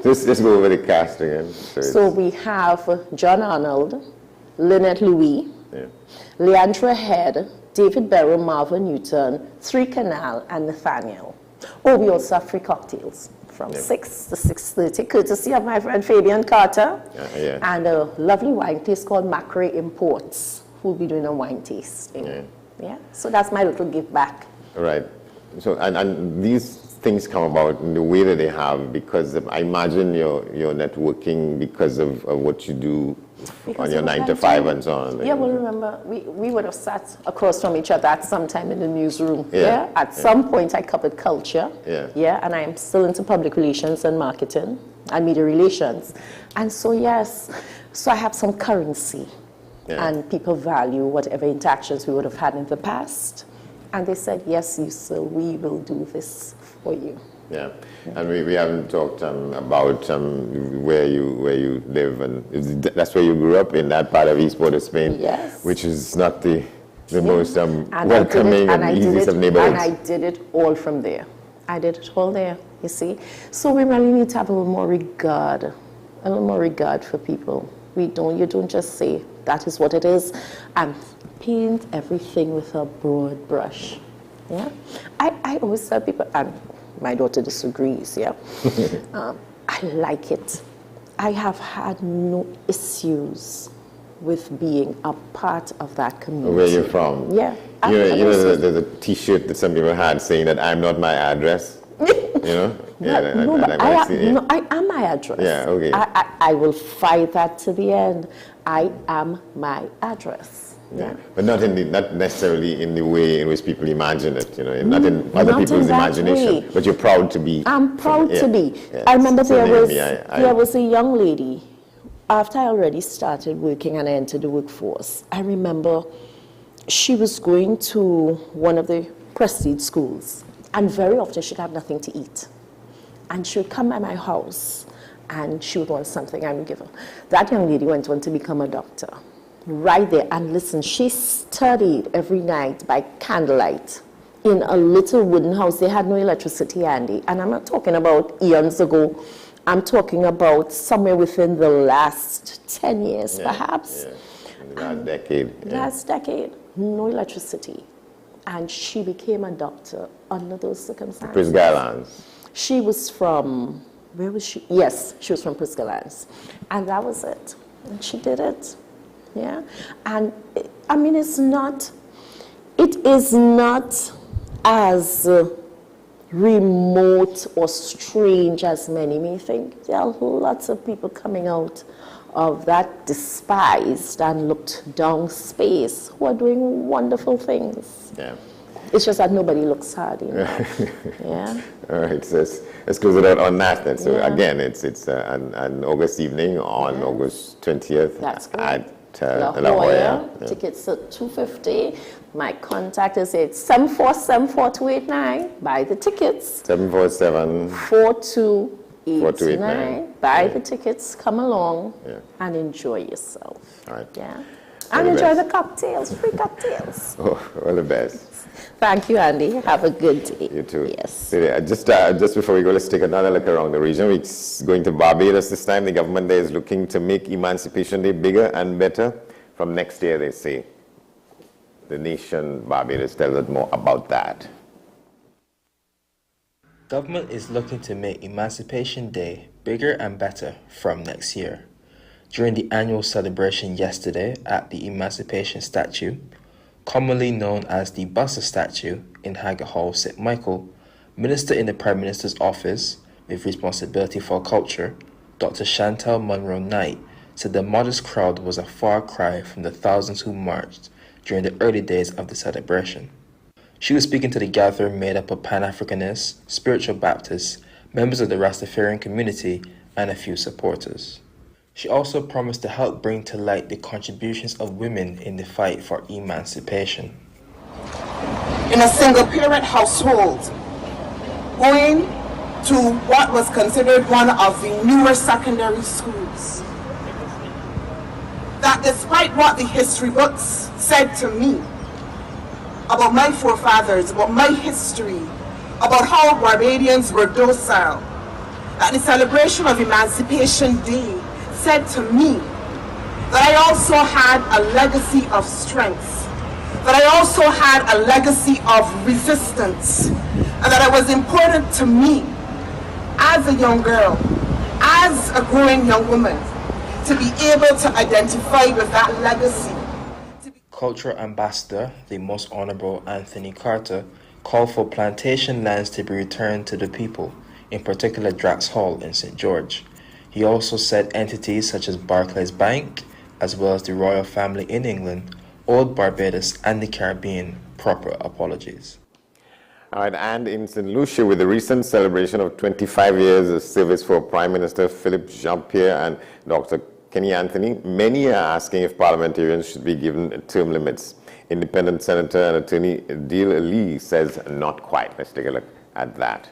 Speaker 1: Just go over the cast again.
Speaker 24: So we have John Arnold, Lynette Louis, Leandra Head, David Barrow, Marvin Newton, Three Canal, and Nathaniel. Oh, we also have free cocktails from 6 to 6:30, courtesy of my friend Fabian Carter, and a lovely wine taste called Macrae Imports, who will be doing a wine tasting. So that's my little give back.
Speaker 1: Right. So, and these things come about in the way that they have because I imagine you're networking because of what you do on your 9 to 5 and so on.
Speaker 24: Yeah, well, remember, we would have sat across from each other at some time in the newsroom. At some point, I covered culture. And I am still into public relations and marketing and media relations. And so, yes, so I have some currency. And people value whatever interactions we would have had in the past. And they said, yes, Yusel, we will do this for you.
Speaker 1: Yeah, and we haven't talked about where you live, and that's where you grew up, in that part of East Port of Spain.
Speaker 24: Yes.
Speaker 1: Which is not the the most
Speaker 24: And
Speaker 1: welcoming and easiest of neighborhoods.
Speaker 24: And I did it all from there. I did it all there, you see. So we really need to have a little more regard for people. You don't just say that is what it is and paint everything with a broad brush. Yeah, I always tell people, and my daughter disagrees. Yeah, I like it. I have had no issues with being a part of that community.
Speaker 1: Where you're from?
Speaker 24: Yeah.
Speaker 1: You know the T-shirt that some people had saying that I'm not my address. You know? Yeah,
Speaker 24: I am my address.
Speaker 1: Yeah, okay.
Speaker 24: I will fight that to the end. I am my address. Yeah.
Speaker 1: But not necessarily in the way in which people imagine it, you know, not in other people's imagination.
Speaker 24: Way.
Speaker 1: But you're proud to be.
Speaker 24: I'm proud to be.
Speaker 1: Yeah,
Speaker 24: I remember there was a young lady, after I already started working and I entered the workforce, I remember she was going to one of the prestige schools, and very often she'd have nothing to eat. And she would come by my house and she would want something I would give her. That young lady went on to become a doctor. Right there, and listen, she studied every night by candlelight in a little wooden house. They had no electricity, Andy. And I'm not talking about eons ago. I'm talking about somewhere within the last 10 years, perhaps.
Speaker 1: Yeah. In the last decade.
Speaker 24: Last decade, no electricity. And she became a doctor under those circumstances.
Speaker 1: Prisca Islands.
Speaker 24: She was from, where was she? Yes, she was from Prisca Islands. And that was it. And she did it. Yeah, and I mean, it is not as remote or strange as many may think. There are lots of people coming out of that despised and looked down space who are doing wonderful things.
Speaker 1: Yeah.
Speaker 24: It's just that nobody looks hard enough. Yeah.
Speaker 1: All right, so let's close it out on that then. So again, it's an August evening on August 20th.
Speaker 24: That's correct.
Speaker 1: At La Jolla.
Speaker 24: Tickets are $250. My contact is 747-4289. Buy the tickets.
Speaker 1: 747-4289.
Speaker 24: Buy the tickets. Come along and enjoy yourself.
Speaker 1: All right.
Speaker 24: Yeah. And enjoy the cocktails. Free cocktails.
Speaker 1: Oh, all the best.
Speaker 24: Thank you, Andy. Have a good day.
Speaker 1: You too.
Speaker 24: Yes.
Speaker 1: So, just before we go, let's take another look around the region. We're going to Barbados this time. The government there is looking to make Emancipation Day bigger and better from next year, they say. The nation, Barbados, tells us more about that.
Speaker 11: Government is looking to make Emancipation Day bigger and better from next year. During the annual celebration yesterday at the Emancipation Statue, commonly known as the Buster Statue in Haggard Hall, St. Michael, Minister in the Prime Minister's Office with responsibility for culture, Dr. Chantal Monroe Knight, said the modest crowd was a far cry from the thousands who marched during the early days of the celebration. She was speaking to the gathering made up of Pan-Africanists, spiritual Baptists, members of the Rastafarian community, and a few supporters. She also promised to help bring to light the contributions of women in the fight for emancipation.
Speaker 2: In a single-parent household, going to what was considered one of the newer secondary schools, that despite what the history books said to me about my forefathers, about my history, about how Barbadians were docile, that the celebration of Emancipation Day said to me that I also had a legacy of strength, that I also had a legacy of resistance, and that it was important to me as a young girl, as a growing young woman, to be able to identify with that legacy.
Speaker 11: Cultural Ambassador, the Most Honorable Anthony Carter, called for plantation lands to be returned to the people, in particular Drax Hall in St. George. He also said entities such as Barclays Bank, as well as the royal family in England, owed Barbados and the Caribbean proper apologies.
Speaker 1: All right, and in St. Lucia, with the recent celebration of 25 years of service for Prime Minister Philip Jean-Pierre and Dr. Kenny Anthony, many are asking if parliamentarians should be given term limits. Independent Senator and Attorney Deal Lee says not quite. Let's take a look at that.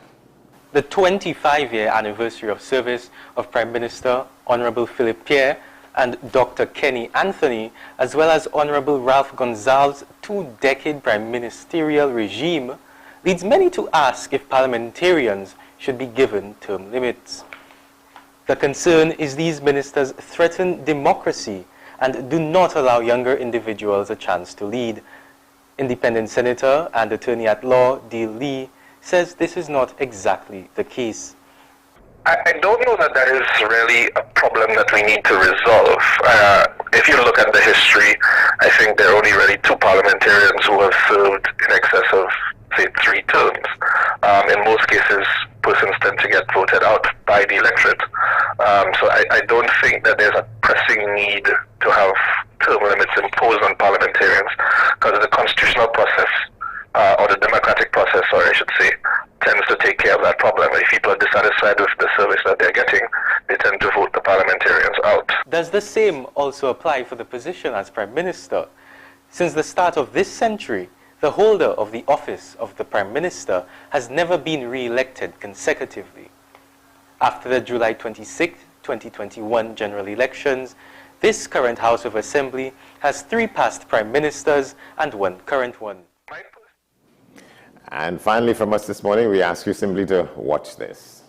Speaker 3: The 25-year anniversary of service of Prime Minister Honorable Philip Pierre
Speaker 11: and Dr. Kenny Anthony, as well as Honorable Ralph Gonzalez's two-decade prime ministerial regime, leads many to ask if parliamentarians should be given term limits. The concern is these ministers threaten democracy and do not allow younger individuals a chance to lead. Independent Senator and Attorney-at-Law Dale Lee says this is not exactly the case.
Speaker 3: I don't know that that is really a problem that we need to resolve. If you look at the history, I think there are only really two parliamentarians who have served in excess of, say, 3 terms. In most cases, persons tend to get voted out by the electorate. So I don't think that there's a pressing need to have term limits imposed on parliamentarians, because the constitutional process, or the democratic process, or I should say, tends to take care of that problem. If people are dissatisfied with the service that they're getting, they tend to vote the parliamentarians out.
Speaker 11: Does the same also apply for the position as Prime Minister? Since the start of this century, the holder of the office of the Prime Minister has never been re-elected consecutively. After the July 26, 2021 general elections, this current House of Assembly has 3 past Prime Ministers and 1 current one.
Speaker 1: And finally from us this morning, we ask you simply to watch this.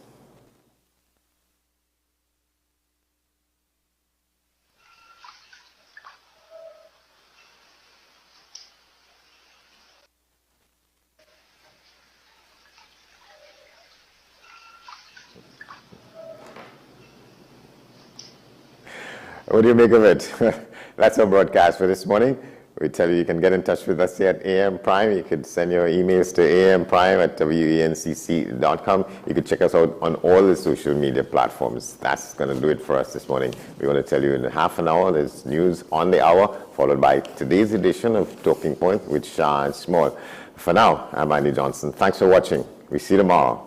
Speaker 1: What do you make of it? That's our broadcast for this morning. We tell you can get in touch with us here at AM Prime. You could send your emails to amprime@WESNCC.com. You could check us out on all the social media platforms. That's going to do it for us this morning. We want to tell you in half an hour there's news on the hour, followed by today's edition of Talking Point with Shah and Small. For now, I'm Andy Johnson. Thanks for watching. We see you tomorrow.